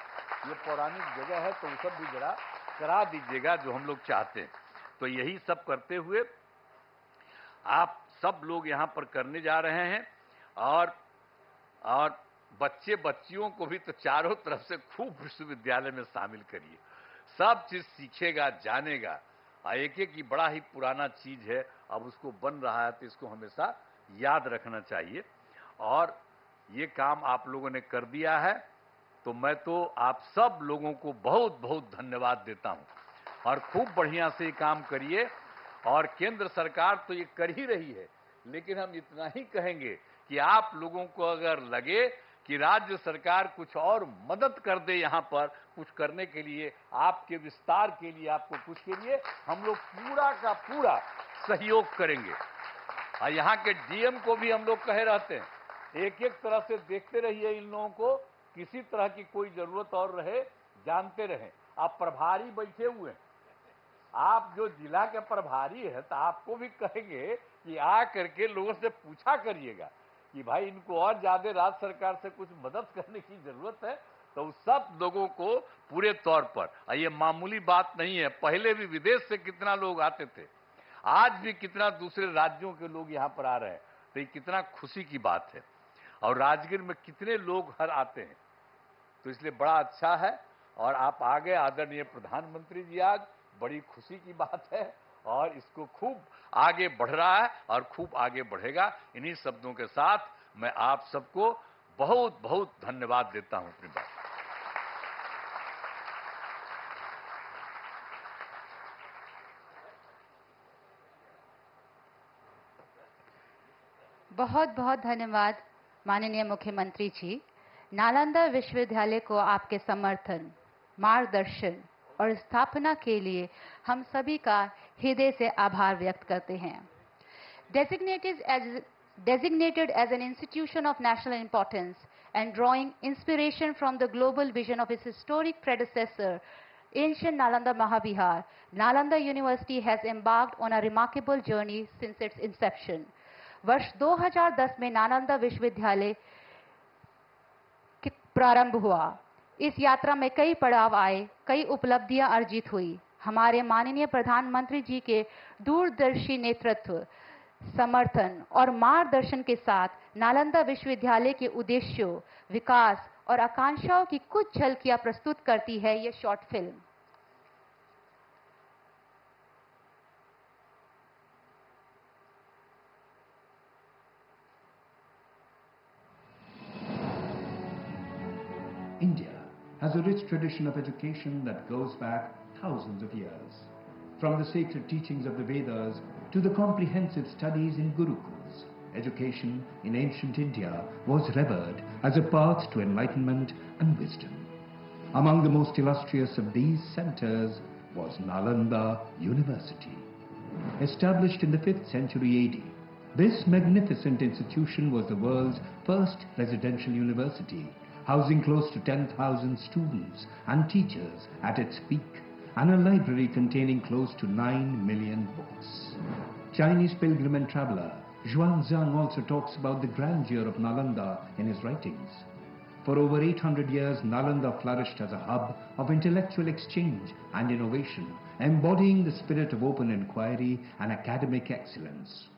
ये पौराणिक जगह है, तो वो सब भी जरा करा दीजिएगा जो हम लोग चाहते हैं। तो यही सब करते हुए आप सब लोग यहाँ पर करने जा रहे हैं, और बच्चे बच्चियों को भी तो चारों तरफ से खूब विश्वविद्यालय में शामिल करिए, सब चीज सीखेगा, जानेगा। एक एक ही बड़ा ही पुराना चीज है, अब उसको बन रहा है, तो इसको हमेशा याद रखना चाहिए। और ये काम आप लोगों ने कर दिया है, तो मैं तो आप सब लोगों को बहुत बहुत धन्यवाद देता हूं। और खूब बढ़िया से ये काम करिए। और केंद्र सरकार तो ये कर ही रही है, लेकिन हम इतना ही कहेंगे कि आप लोगों को अगर लगे कि राज्य सरकार कुछ और मदद कर दे, यहाँ पर कुछ करने के लिए, आपके विस्तार के लिए, आपको कुछ के लिए, हम लोग पूरा का पूरा सहयोग करेंगे। और यहाँ के डीएम को भी हम लोग कहे रहते हैं, एक एक तरह से देखते रहिए इन लोगों को, किसी तरह की कोई जरूरत और रहे, जानते रहें। आप प्रभारी बैठे हुए हैं, आप जो जिला के प्रभारी है, तो आपको भी कहेंगे कि आ करके लोगों से पूछा करिएगा कि भाई इनको और ज्यादा राज्य सरकार से कुछ मदद करने की जरूरत है। तो सब लोगों को पूरे तौर पर, ये मामूली बात नहीं है, पहले भी विदेश से कितना लोग आते थे, आज भी कितना दूसरे राज्यों के लोग यहाँ पर आ रहे हैं, तो ये कितना खुशी की बात है। और राजगीर में कितने लोग हर आते हैं, तो इसलिए बड़ा अच्छा है। और आप आ गए, आदरणीय प्रधानमंत्री जी, आज बड़ी खुशी की बात है, और इसको खूब आगे बढ़ रहा है और खूब आगे बढ़ेगा। इन्हीं शब्दों के साथ मैं आप सबको बहुत बहुत धन्यवाद देता हूं अपनी बात। बहुत बहुत धन्यवाद माननीय मुख्यमंत्री जी। नालंदा विश्वविद्यालय को आपके समर्थन, मार्गदर्शन और स्थापना के लिए हम सभी का हृदय से आभार व्यक्त करते हैं। Designated as an institution of national importance and drawing inspiration from the global vision of its historic predecessor, ancient Nalanda Mahavihar, Nalanda University has embarked on a remarkable journey since its inception. वर्ष 2010 में नालंदा विश्वविद्यालय प्रारंभ हुआ। इस यात्रा में कई पड़ाव आए, कई उपलब्धियां अर्जित हुई। हमारे माननीय प्रधानमंत्री जी के दूरदर्शी नेतृत्व, समर्थन और मार्गदर्शन के साथ नालंदा विश्वविद्यालय के उद्देश्यों, विकास और आकांक्षाओं की कुछ झलकियां प्रस्तुत करती है यह short film. India has a rich tradition of education that goes back thousands of years. From the sacred teachings of the Vedas to the comprehensive studies in Gurukuls, education in ancient India was revered as a path to enlightenment and wisdom. Among the most illustrious of these centers was Nalanda University. Established in the 5th century AD, this magnificent institution was the world's first residential university, housing close to 10,000 students and teachers at its peak, and a library containing close to 9 million books. Chinese pilgrim and traveler Xuanzang also talks about the grandeur of Nalanda in his writings. For over 800 years, Nalanda flourished as a hub of intellectual exchange and innovation, embodying the spirit of open inquiry and academic excellence.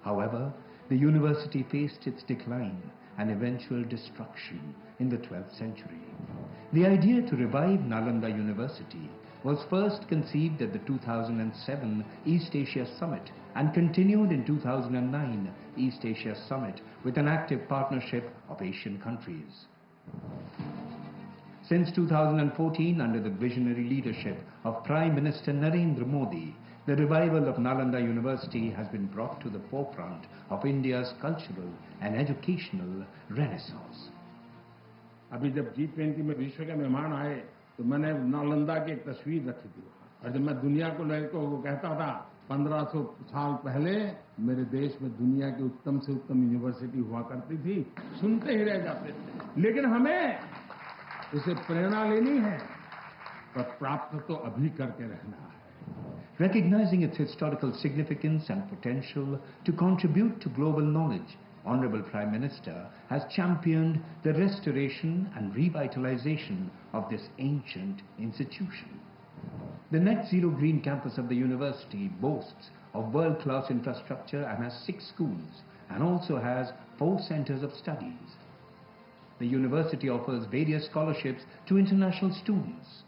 However, the university faced its decline and eventual destruction in the 12th century. The idea to revive Nalanda University was first conceived at the 2007 East Asia Summit and continued in 2009 East Asia Summit with an active partnership of Asian countries. Since 2014, under the visionary leadership of Prime Minister Narendra Modi, the revival of Nalanda University has been brought to the forefront of India's cultural and educational renaissance. अभी जब G20 में विश्व के मेहमान आए तो मैंने नालंदा की एक तस्वीर रखी थी और जब मैं दुनिया को कहता था 1500 साल पहले मेरे देश में दुनिया की उत्तम से उत्तम यूनिवर्सिटी हुआ करती थी, सुनते ही रह जाते थे। लेकिन हमें उसे प्रेरणा लेनी है पर प्राप्त तो अभी करके रहना है। Recognizing its historical significance and potential to contribute to global knowledge, Honorable Prime Minister has championed the restoration and revitalization of this ancient institution. The Net Zero Green campus of the university boasts of world-class infrastructure and has 6 schools and also has 4 centers of studies. The university offers various scholarships to international students.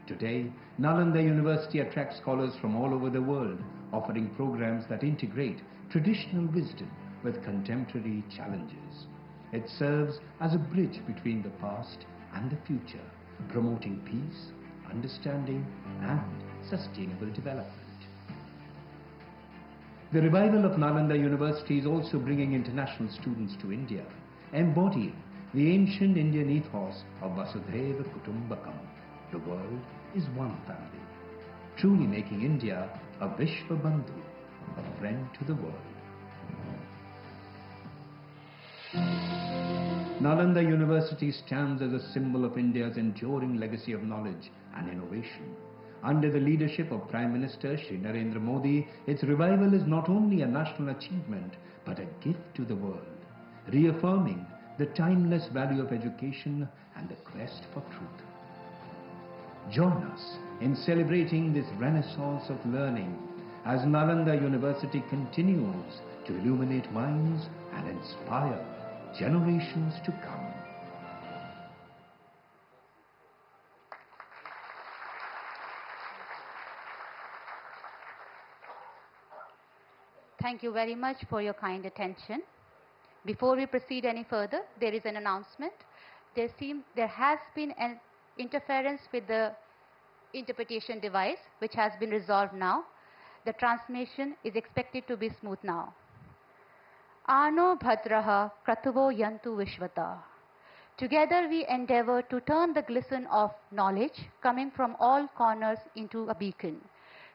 Today, Nalanda University attracts scholars from all over the world, offering programs that integrate traditional wisdom with contemporary challenges. It serves as a bridge between the past and the future, promoting peace, understanding, and sustainable development. The revival of Nalanda University is also bringing international students to India, embodying the ancient Indian ethos of Vasudhaiva Kutumbakam. The world is one family, truly making India a Vishwa Bandhu, a friend to the world. Nalanda University stands as a symbol of India's enduring legacy of knowledge and innovation. Under the leadership of Prime Minister Shri Narendra Modi, its revival is not only a national achievement, but a gift to the world, reaffirming the timeless value of education and the quest for truth. Join us in celebrating this renaissance of learning as Nalanda University continues to illuminate minds and inspire generations to come. Thank you very much for your kind attention. Before we proceed any further, there is an announcement. There has been an interference with the interpretation device, which has been resolved now. The transmission is expected to be smooth now. Ano bhadraha kratuvo yantu vishvata. Together we endeavor to turn the glisten of knowledge coming from all corners into a beacon,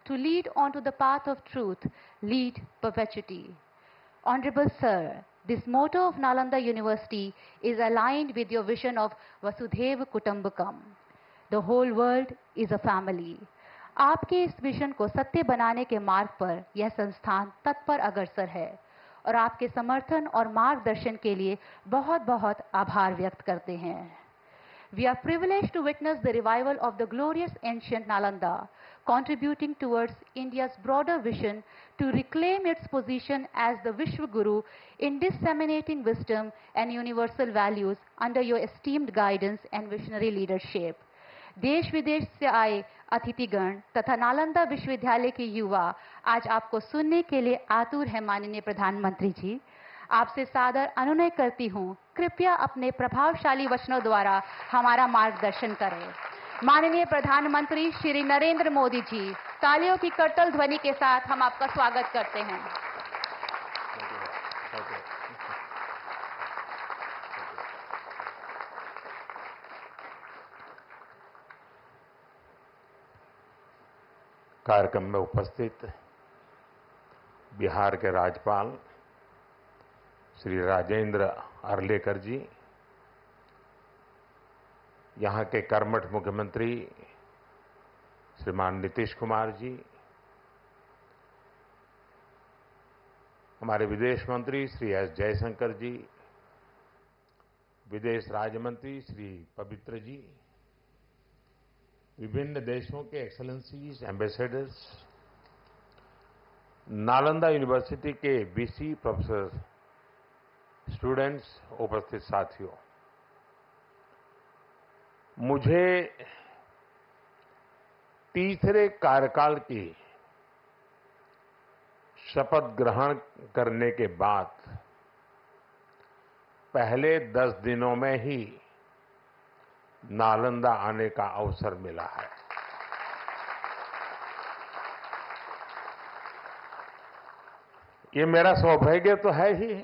to lead onto the path of truth, lead perpetuity. Honorable Sir, this motto of Nalanda University is aligned with your vision of Vasudhaiva Kutumbakam. The whole world is a family. आपके इस विजन को सत्य बनाने के मार्ग पर यह संस्थान तत्पर अग्रसर है और आपके समर्थन और मार्गदर्शन के लिए बहुत बहुत आभार व्यक्त करते हैं. We are privileged to witness the revival of the glorious ancient Nalanda, contributing towards India's broader vision to reclaim its position as the Vishwa Guru in disseminating wisdom and universal values under your esteemed guidance and visionary leadership. देश विदेश से आए अतिथिगण तथा नालंदा विश्वविद्यालय के युवा आज आपको सुनने के लिए आतुर हैं. माननीय प्रधानमंत्री जी, आपसे सादर अनुनय करती हूँ, कृपया अपने प्रभावशाली वचनों द्वारा हमारा मार्गदर्शन करें. माननीय प्रधानमंत्री श्री नरेंद्र मोदी जी, तालियों की करतल ध्वनि के साथ हम आपका स्वागत करते हैं. कार्यक्रम में उपस्थित बिहार के राज्यपाल श्री राजेंद्र अर्लेकर जी, यहाँ के कर्मठ मुख्यमंत्री श्रीमान नीतीश कुमार जी, हमारे विदेश मंत्री श्री एस जयशंकर जी, विदेश राज्य मंत्री श्री पवित्र जी, विभिन्न देशों के एक्सेलेंसीज, एम्बेसडर्स, नालंदा यूनिवर्सिटी के वीसी, प्रोफेसर, स्टूडेंट्स, उपस्थित साथियों, मुझे तीसरे कार्यकाल की शपथ ग्रहण करने के बाद पहले 10 दिनों में ही नालंदा आने का अवसर मिला है। ये मेरा सौभाग्य तो है ही।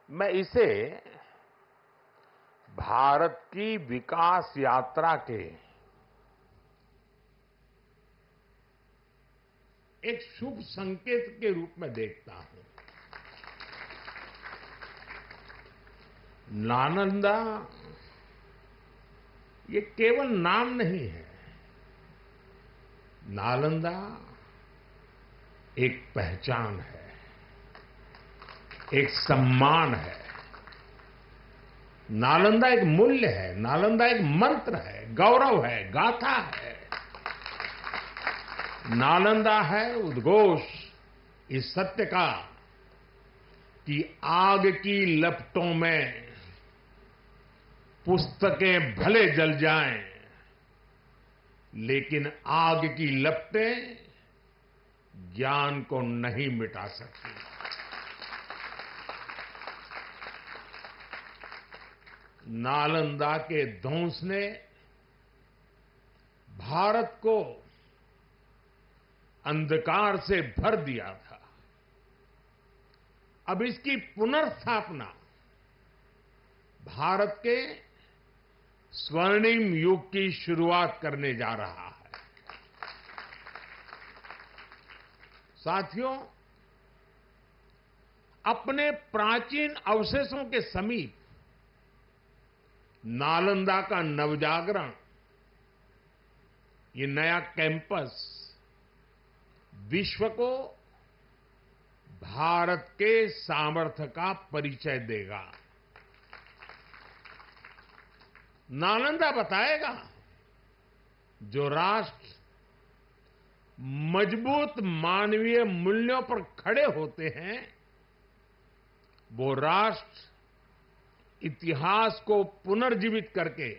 मैं इसे भारत की विकास यात्रा के एक शुभ संकेत के रूप में देखता हूं। नालंदा ये केवल नाम नहीं है। नालंदा एक पहचान है, एक सम्मान है। नालंदा एक मूल्य है, नालंदा एक मंत्र है, गौरव है, गाथा है। नालंदा है उद्घोष इस सत्य का कि आग की लपटों में पुस्तकें भले जल जाएं, लेकिन आग की लपटें ज्ञान को नहीं मिटा सकती। नालंदा के ध्वंस ने भारत को अंधकार से भर दिया था। अब इसकी पुनर्स्थापना भारत के स्वर्णिम युग की शुरुआत करने जा रहा है। साथियों, अपने प्राचीन अवशेषों के समीप नालंदा का नवजागरण, ये नया कैंपस विश्व को भारत के सामर्थ्य का परिचय देगा। नालंदा बताएगा, जो राष्ट्र मजबूत मानवीय मूल्यों पर खड़े होते हैं, वो राष्ट्र इतिहास को पुनर्जीवित करके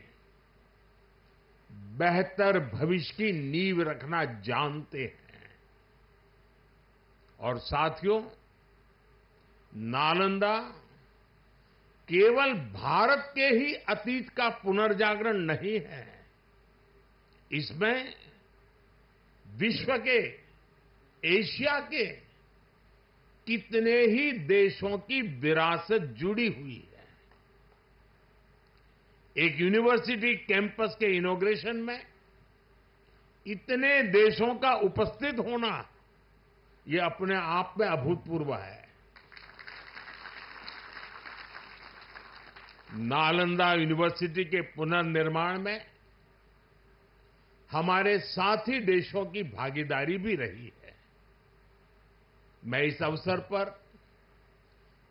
बेहतर भविष्य की नींव रखना जानते हैं। और साथियों, नालंदा केवल भारत के ही अतीत का पुनर्जागरण नहीं है, इसमें विश्व के, एशिया के कितने ही देशों की विरासत जुड़ी हुई है। एक यूनिवर्सिटी कैंपस के इनॉग्रेशन में इतने देशों का उपस्थित होना, ये अपने आप में अभूतपूर्व है। नालंदा यूनिवर्सिटी के पुनर्निर्माण में हमारे साथी देशों की भागीदारी भी रही है। मैं इस अवसर पर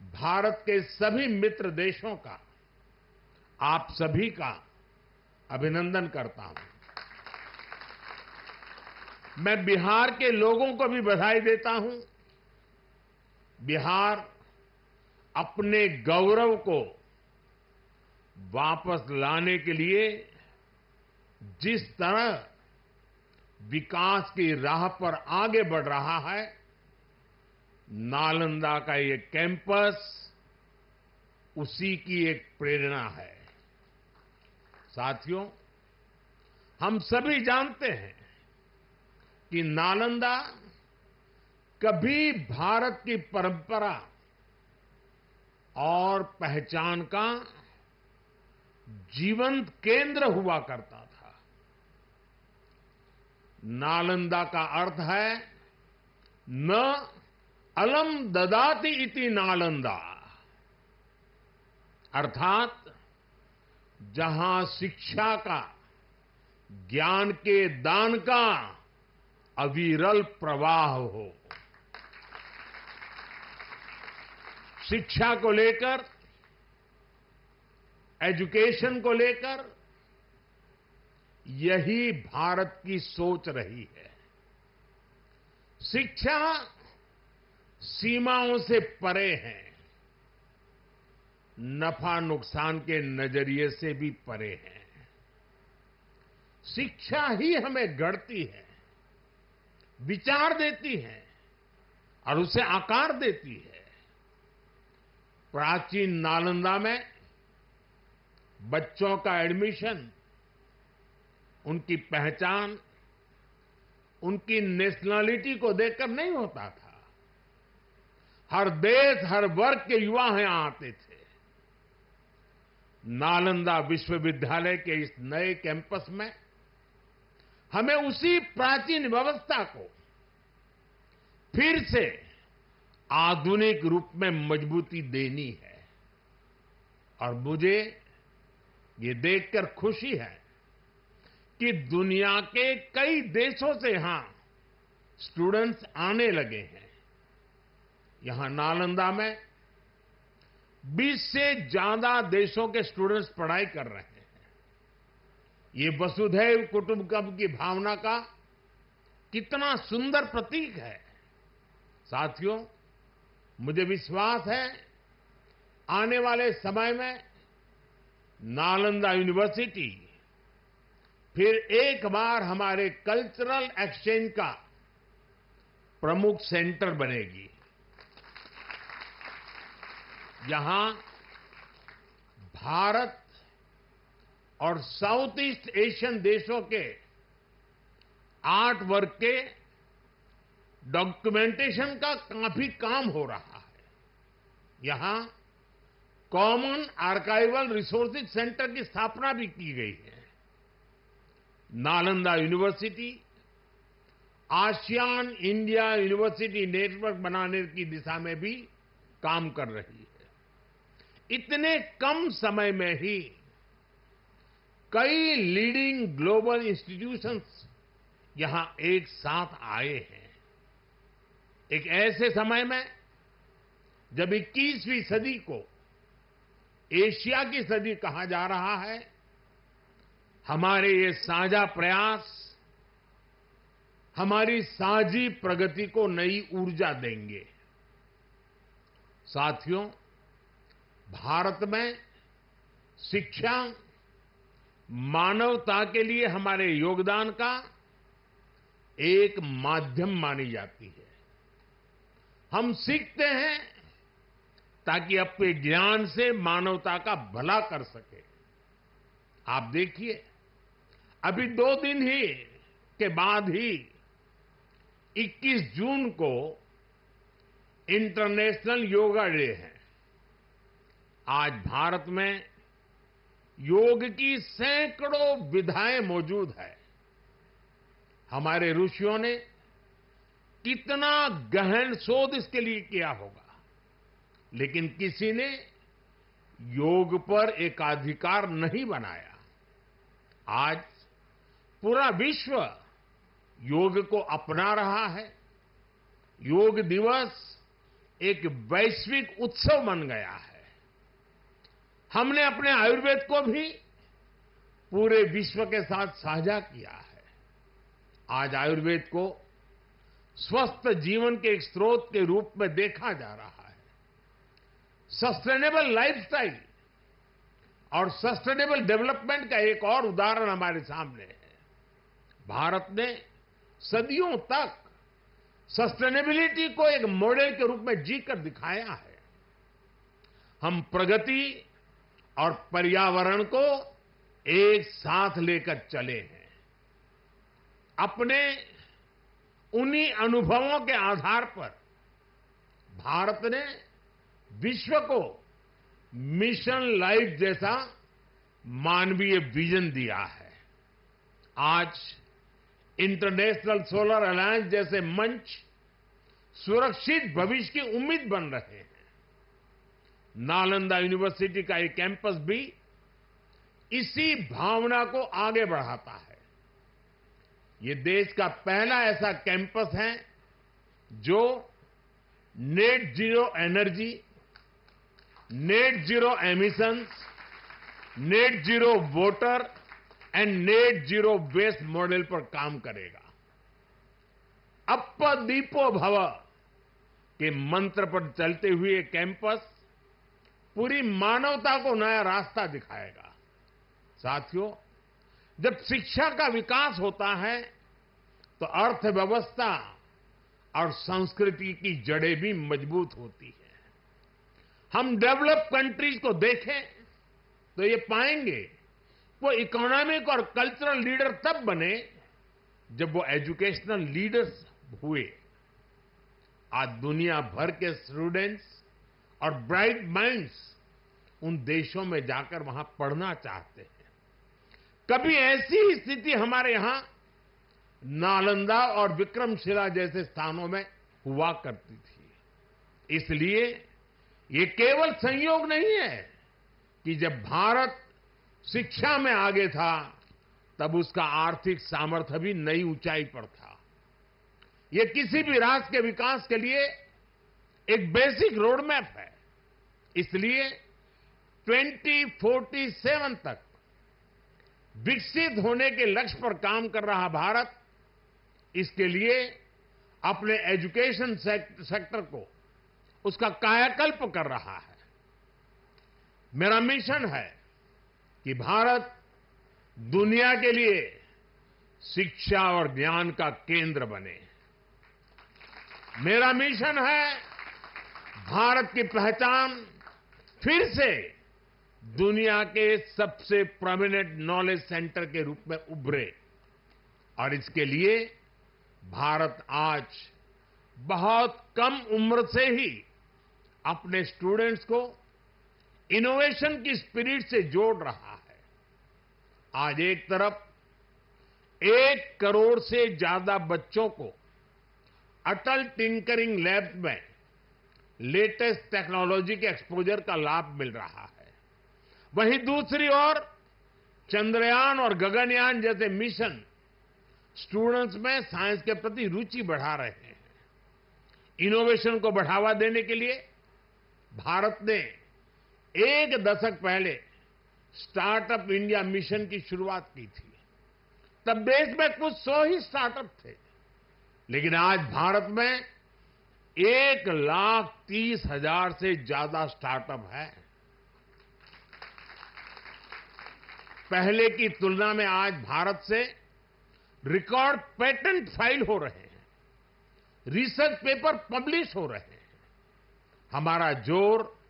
भारत के सभी मित्र देशों का, आप सभी का अभिनंदन करता हूं। मैं बिहार के लोगों को भी बधाई देता हूं। बिहार अपने गौरव को वापस लाने के लिए जिस तरह विकास की राह पर आगे बढ़ रहा है, नालंदा का ये कैंपस उसी की एक प्रेरणा है। साथियों, हम सभी जानते हैं कि नालंदा कभी भारत की परंपरा और पहचान का जीवंत केंद्र हुआ करता था। नालंदा का अर्थ है न अलम ददाति इति नालंदा, अर्थात जहां शिक्षा का, ज्ञान के दान का अविरल प्रवाह हो। शिक्षा को लेकर एजुकेशन को लेकर यही भारत की सोच रही है। शिक्षा सीमाओं से परे है, नफा नुकसान के नजरिए से भी परे है। शिक्षा ही हमें गढ़ती है, विचार देती है और उसे आकार देती है। प्राचीन नालंदा में बच्चों का एडमिशन, उनकी पहचान, उनकी नेशनलिटी को देखकर नहीं होता था। हर देश, हर वर्ग के युवा यहां आते थे। नालंदा विश्वविद्यालय के इस नए कैंपस में हमें उसी प्राचीन व्यवस्था को फिर से आधुनिक रूप में मजबूती देनी है। और मुझे ये देखकर खुशी है कि दुनिया के कई देशों से यहां स्टूडेंट्स आने लगे हैं। यहां नालंदा में 20 से ज्यादा देशों के स्टूडेंट्स पढ़ाई कर रहे हैं। ये वसुधैव कुटुंबकम की भावना का कितना सुंदर प्रतीक है। साथियों, मुझे विश्वास है आने वाले समय में नालंदा यूनिवर्सिटी फिर एक बार हमारे कल्चरल एक्सचेंज का प्रमुख सेंटर बनेगी। यहां भारत और साउथ ईस्ट एशियन देशों के आर्ट वर्क के डॉक्यूमेंटेशन का काफी काम हो रहा है। यहां कॉमन आर्काइवल रिसोर्सेज सेंटर की स्थापना भी की गई है। Nalanda university ASEAN India university network बनाने की दिशा में भी काम कर रही है। इतने कम समय में ही कई लीडिंग ग्लोबल इंस्टीट्यूशंस यहां एक साथ आए हैं। एक ऐसे समय में जब 21वीं सदी को एशिया की सदी कहा जा रहा है, हमारे ये साझा प्रयास हमारी साझी प्रगति को नई ऊर्जा देंगे। साथियों, भारत में शिक्षा मानवता के लिए हमारे योगदान का एक माध्यम मानी जाती है। हम सीखते हैं ताकि अपने ज्ञान से मानवता का भला कर सके। आप देखिए, अभी 2 दिन ही के बाद ही 21 जून को इंटरनेशनल योगा डे है। आज भारत में योग की सैकड़ों विधाएं मौजूद है। हमारे ऋषियों ने कितना गहन शोध इसके लिए किया होगा, लेकिन किसी ने योग पर एकाधिकार नहीं बनाया। आज पूरा विश्व योग को अपना रहा है। योग दिवस एक वैश्विक उत्सव बन गया है। हमने अपने आयुर्वेद को भी पूरे विश्व के साथ साझा किया है। आज आयुर्वेद को स्वस्थ जीवन के एक स्रोत के रूप में देखा जा रहा है। सस्टेनेबल लाइफस्टाइल और सस्टेनेबल डेवलपमेंट का एक और उदाहरण हमारे सामने है। भारत ने सदियों तक सस्टेनेबिलिटी को एक मॉडल के रूप में जीकर दिखाया है। हम प्रगति और पर्यावरण को एक साथ लेकर चले हैं। अपने उन्हीं अनुभवों के आधार पर भारत ने विश्व को मिशन लाइफ जैसा मानवीय विजन दिया है। आज इंटरनेशनल सोलर अलायंस जैसे मंच सुरक्षित भविष्य की उम्मीद बन रहे हैं। नालंदा यूनिवर्सिटी का एक कैंपस भी इसी भावना को आगे बढ़ाता है। ये देश का पहला ऐसा कैंपस है जो net zero energy, net zero emissions net zero water and net zero waste model पर काम करेगा। अप्प दीपो भव के मंत्र पर चलते हुए कैंपस पूरी मानवता को नया रास्ता दिखाएगा। साथियों, जब शिक्षा का विकास होता है तो अर्थव्यवस्था और संस्कृति की जड़ें भी मजबूत होती है। हम डेवलप कंट्रीज को देखें तो ये पाएंगे वो इकोनॉमिक और कल्चरल लीडर तब बने जब वो एजुकेशनल लीडर्स हुए। आज दुनिया भर के स्टूडेंट्स और ब्राइट माइंड्स उन देशों में जाकर वहां पढ़ना चाहते हैं। कभी ऐसी स्थिति हमारे यहां नालंदा और विक्रमशिला जैसे स्थानों में हुआ करती थी। इसलिए ये केवल संयोग नहीं है कि जब भारत शिक्षा में आगे था तब उसका आर्थिक सामर्थ्य भी नई ऊंचाई पर था। ये किसी भी राष्ट्र के विकास के लिए एक बेसिक रोड मैप है। इसलिए 2047 तक विकसित होने के लक्ष्य पर काम कर रहा भारत इसके लिए अपने एजुकेशन सेक्टर को उसका कायाकल्प कर रहा है। मेरा मिशन है कि भारत दुनिया के लिए शिक्षा और ज्ञान का केंद्र बने। मेरा मिशन है भारत की पहचान फिर से दुनिया के सबसे प्रोमिनेंट नॉलेज सेंटर के रूप में उभरे। और इसके लिए भारत आज बहुत कम उम्र से ही अपने स्टूडेंट्स को इनोवेशन की स्पिरिट से जोड़ रहा है। आज एक तरफ 1 करोड़ से ज्यादा बच्चों को अटल टिंकरिंग लैब में लेटेस्ट टेक्नोलॉजी के एक्सपोजर का लाभ मिल रहा है। वहीं दूसरी ओर चंद्रयान और गगनयान जैसे मिशन स्टूडेंट्स में साइंस के प्रति रुचि बढ़ा रहे हैं। इनोवेशन को बढ़ावा देने के लिए भारत ने 1 दशक पहले स्टार्टअप इंडिया मिशन की शुरुआत की थी। तब देश में कुछ 100 ही स्टार्टअप थे, लेकिन आज भारत में 1,30,000 से ज्यादा स्टार्टअप है। पहले की तुलना में आज भारत से रिकॉर्ड पेटेंट फाइल हो रहे हैं, रिसर्च पेपर पब्लिश हो रहे हैं। हमारा जोर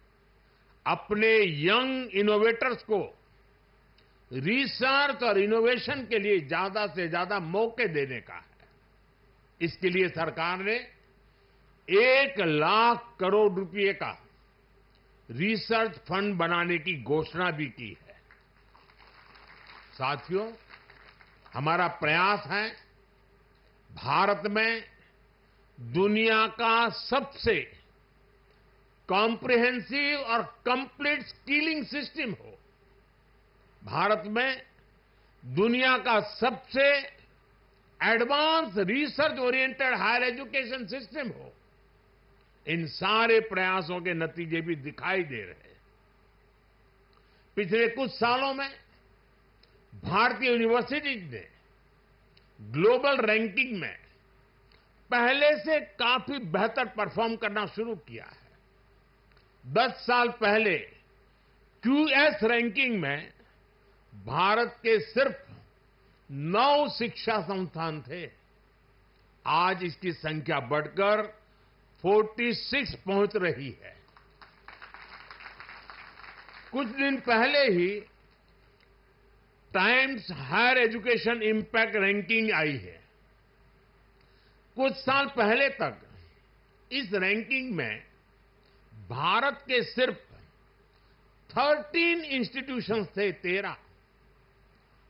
अपने यंग इनोवेटर्स को रिसर्च और इनोवेशन के लिए ज्यादा से ज्यादा मौके देने का है। इसके लिए सरकार ने 1 लाख करोड़ रुपए का रिसर्च फंड बनाने की घोषणा भी की है। साथियों, हमारा प्रयास है भारत में दुनिया का सबसे कॉम्प्रिहेंसिव और कंप्लीट स्किलिंग सिस्टम हो। भारत में दुनिया का सबसे advance research oriented higher education system हो। इन सारे प्रयासों के नतीजे भी दिखाई दे रहे हैं। पिछले कुछ सालों में भारतीय यूनिवर्सिटीज ने ग्लोबल रैंकिंग में पहले से काफी बेहतर परफॉर्म करना शुरू किया है। 10 साल पहले क्यूएस रैंकिंग में भारत के सिर्फ 9 शिक्षा संस्थान थे। आज इसकी संख्या बढ़कर 46 पहुंच रही है। कुछ दिन पहले ही Times Higher Education Impact Ranking आई है। कुछ साल पहले तक इस रैंकिंग में भारत के सिर्फ 13 इंस्टीट्यूशंस थे, 13।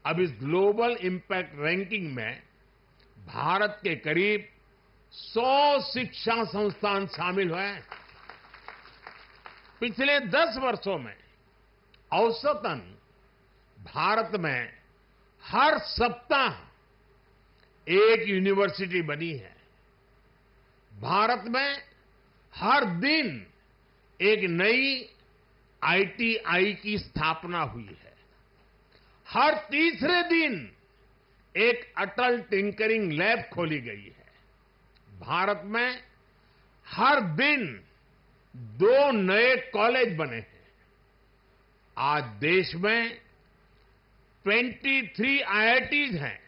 अब इस ग्लोबल इंपैक्ट रैंकिंग में भारत के करीब 100 शिक्षा संस्थान शामिल हुए हैं। पिछले 10 वर्षों में औसतन भारत में हर सप्ताह एक यूनिवर्सिटी बनी है। भारत में हर दिन एक नई आईटीआई की स्थापना हुई है। हर तीसरे दिन एक अटल टिंकरिंग लैब खोली गई है। भारत में हर दिन 2 नए कॉलेज बने हैं। आज देश में 23 IITs हैं।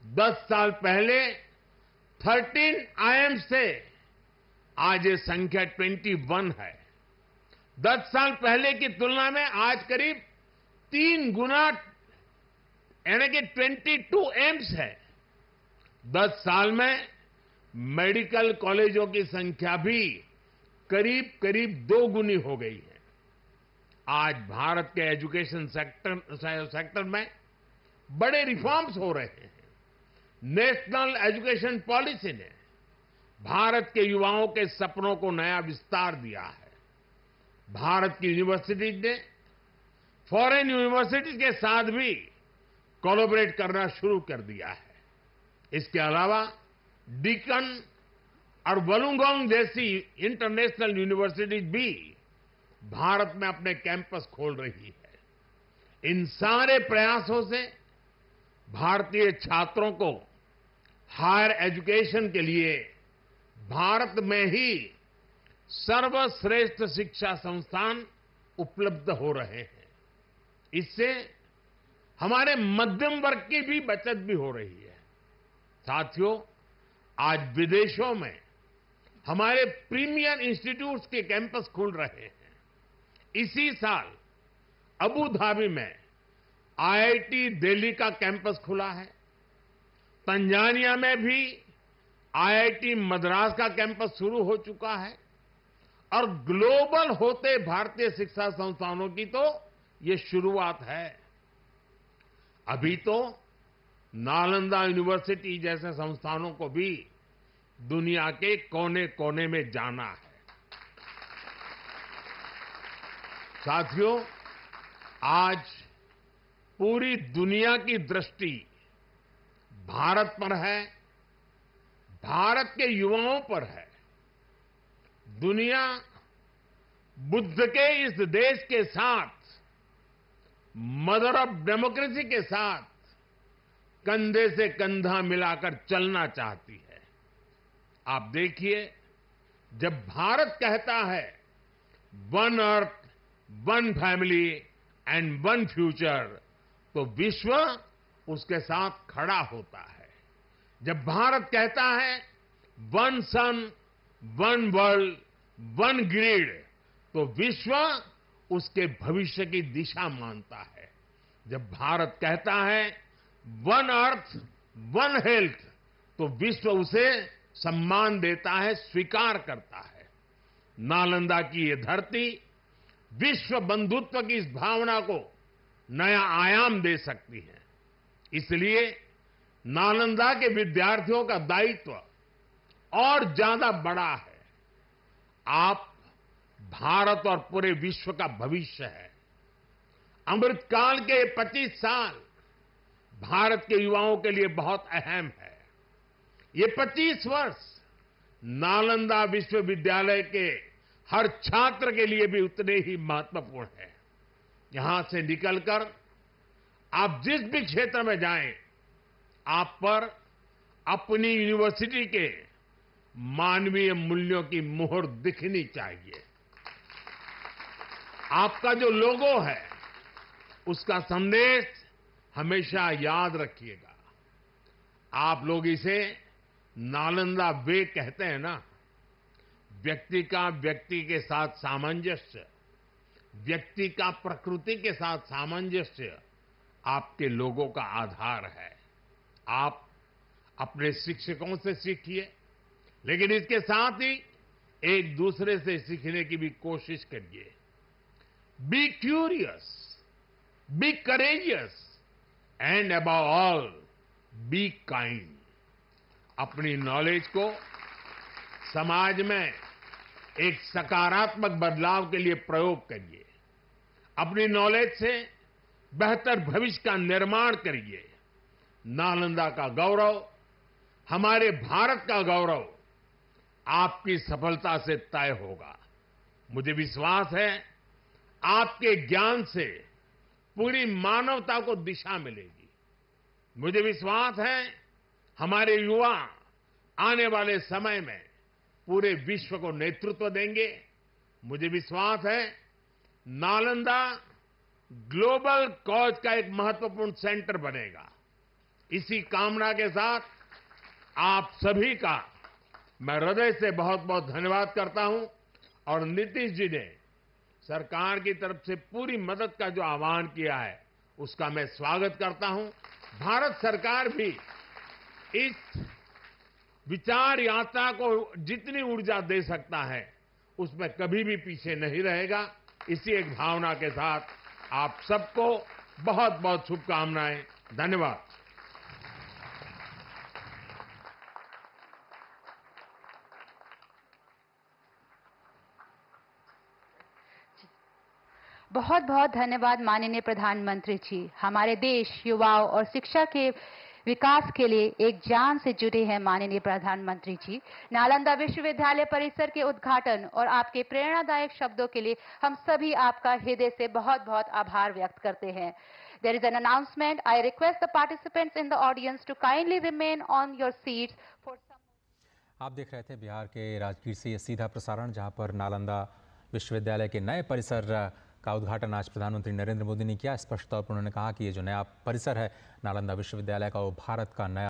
10 साल पहले 13 IIMs थे, आज ये संख्या 21 है। 10 साल पहले की तुलना में आज करीब 3 गुना यानी कि 22 एम्स है। 10 साल में मेडिकल कॉलेजों की संख्या भी करीब 2 गुनी हो गई है। आज भारत के एजुकेशन सेक्टर में बड़े रिफॉर्म्स हो रहे हैं। नेशनल एजुकेशन पॉलिसी ने भारत के युवाओं के सपनों को नया विस्तार दिया है। भारत की यूनिवर्सिटीज ने फॉरेन यूनिवर्सिटीज के साथ भी कोलैबोरेट करना शुरू कर दिया है। इसके अलावा डीकन और वुलुंगोंग जैसी इंटरनेशनल यूनिवर्सिटीज भी भारत में अपने कैंपस खोल रही है। इन सारे प्रयासों से भारतीय छात्रों को हायर एजुकेशन के लिए भारत में ही सर्वश्रेष्ठ शिक्षा संस्थान उपलब्ध हो रहे हैं। इससे हमारे मध्यम वर्ग की भी बचत भी हो रही है। साथियों, आज विदेशों में हमारे प्रीमियर इंस्टीट्यूट्स के कैंपस खुल रहे हैं। इसी साल अबू धाबी में IIT दिल्ली का कैंपस खुला है। तंजानिया में भी IIT मद्रास का कैंपस शुरू हो चुका है। और ग्लोबल होते भारतीय शिक्षा संस्थानों की तो ये शुरुआत है। अभी तो नालंदा यूनिवर्सिटी जैसे संस्थानों को भी दुनिया के कोने कोने में जाना है। साथियों, आज पूरी दुनिया की दृष्टि भारत पर है, भारत के युवाओं पर है। दुनिया बुद्ध के इस देश के साथ, मदर ऑफ डेमोक्रेसी के साथ कंधे से कंधा मिलाकर चलना चाहती है। आप देखिए, जब भारत कहता है one earth, one family and one future, तो विश्व उसके साथ खड़ा होता है। जब भारत कहता है वन सन, वन वर्ल्ड, वन ग्रिड, तो विश्व उसके भविष्य की दिशा मानता है। जब भारत कहता है वन अर्थ, वन हेल्थ, तो विश्व उसे सम्मान देता है, स्वीकार करता है। नालंदा की ये धरती विश्व बंधुत्व की इस भावना को नया आयाम दे सकती है। इसलिए नालंदा के विद्यार्थियों का दायित्व और ज्यादा बड़ा है। आप भारत और पूरे विश्व का भविष्य है। अमृतकाल के 25 साल भारत के युवाओं के लिए बहुत अहम है। ये 25 वर्ष नालंदा विश्वविद्यालय के हर छात्र के लिए भी उतने ही महत्वपूर्ण है। यहां से निकलकर आप जिस भी क्षेत्र में जाएं, आप पर अपनी यूनिवर्सिटी के मानवीय मूल्यों की मुहर दिखनी चाहिए। आपका जो लोगो है, उसका संदेश हमेशा याद रखिएगा। आप लोग इसे नालंदा वे कहते हैं ना। व्यक्ति का व्यक्ति के साथ सामंजस्य, व्यक्ति का प्रकृति के साथ सामंजस्य आपके लोगों का आधार है। आप अपने शिक्षकों से सीखिए, लेकिन इसके साथ ही एक दूसरे से सीखने की भी कोशिश करिए। Be curious, be courageous and above all be kind. अपनी नॉलेज को समाज में एक सकारात्मक बदलाव के लिए प्रयोग करिए। अपनी नॉलेज से बेहतर भविष्य का निर्माण करिए। नालंदा का गौरव, हमारे भारत का गौरव आपकी सफलता से तय होगा। मुझे विश्वास है आपके ज्ञान से पूरी मानवता को दिशा मिलेगी। मुझे विश्वास है हमारे युवा आने वाले समय में पूरे विश्व को नेतृत्व देंगे। मुझे विश्वास है नालंदा ग्लोबल कॉज का एक महत्वपूर्ण सेंटर बनेगा। इसी कामना के साथ आप सभी का मैं हृदय से बहुत बहुत धन्यवाद करता हूं और नीतीश जी ने सरकार की तरफ से पूरी मदद का जो आह्वान किया है उसका मैं स्वागत करता हूं। भारत सरकार भी इस विचार यात्रा को जितनी ऊर्जा दे सकता है उसमें कभी भी पीछे नहीं रहेगा। इसी एक भावना के साथ आप सबको बहुत बहुत शुभकामनाएं। धन्यवाद। बहुत बहुत धन्यवाद माननीय प्रधानमंत्री जी। हमारे देश युवाओं और शिक्षा के विकास के लिए एक जान से जुड़े हैं माननीय प्रधानमंत्री जी। नालंदा विश्वविद्यालय परिसर के उद्घाटन और आपके प्रेरणादायक शब्दों के लिए हम सभी आपका हृदय से बहुत बहुत आभार व्यक्त करते हैं। There is an announcement. I request the participants in the audience to kindly remain on your seats for some. आप देख रहे थे बिहार के राजगीर से ये सीधा प्रसारण, जहां पर नालंदा विश्वविद्यालय के नए परिसर का उद्घाटन आज प्रधानमंत्री नरेंद्र मोदी ने किया। स्पष्ट तौर पर उन्होंने कहा कि ये जो नया परिसर है नालंदा विश्वविद्यालय का, वो भारत का नया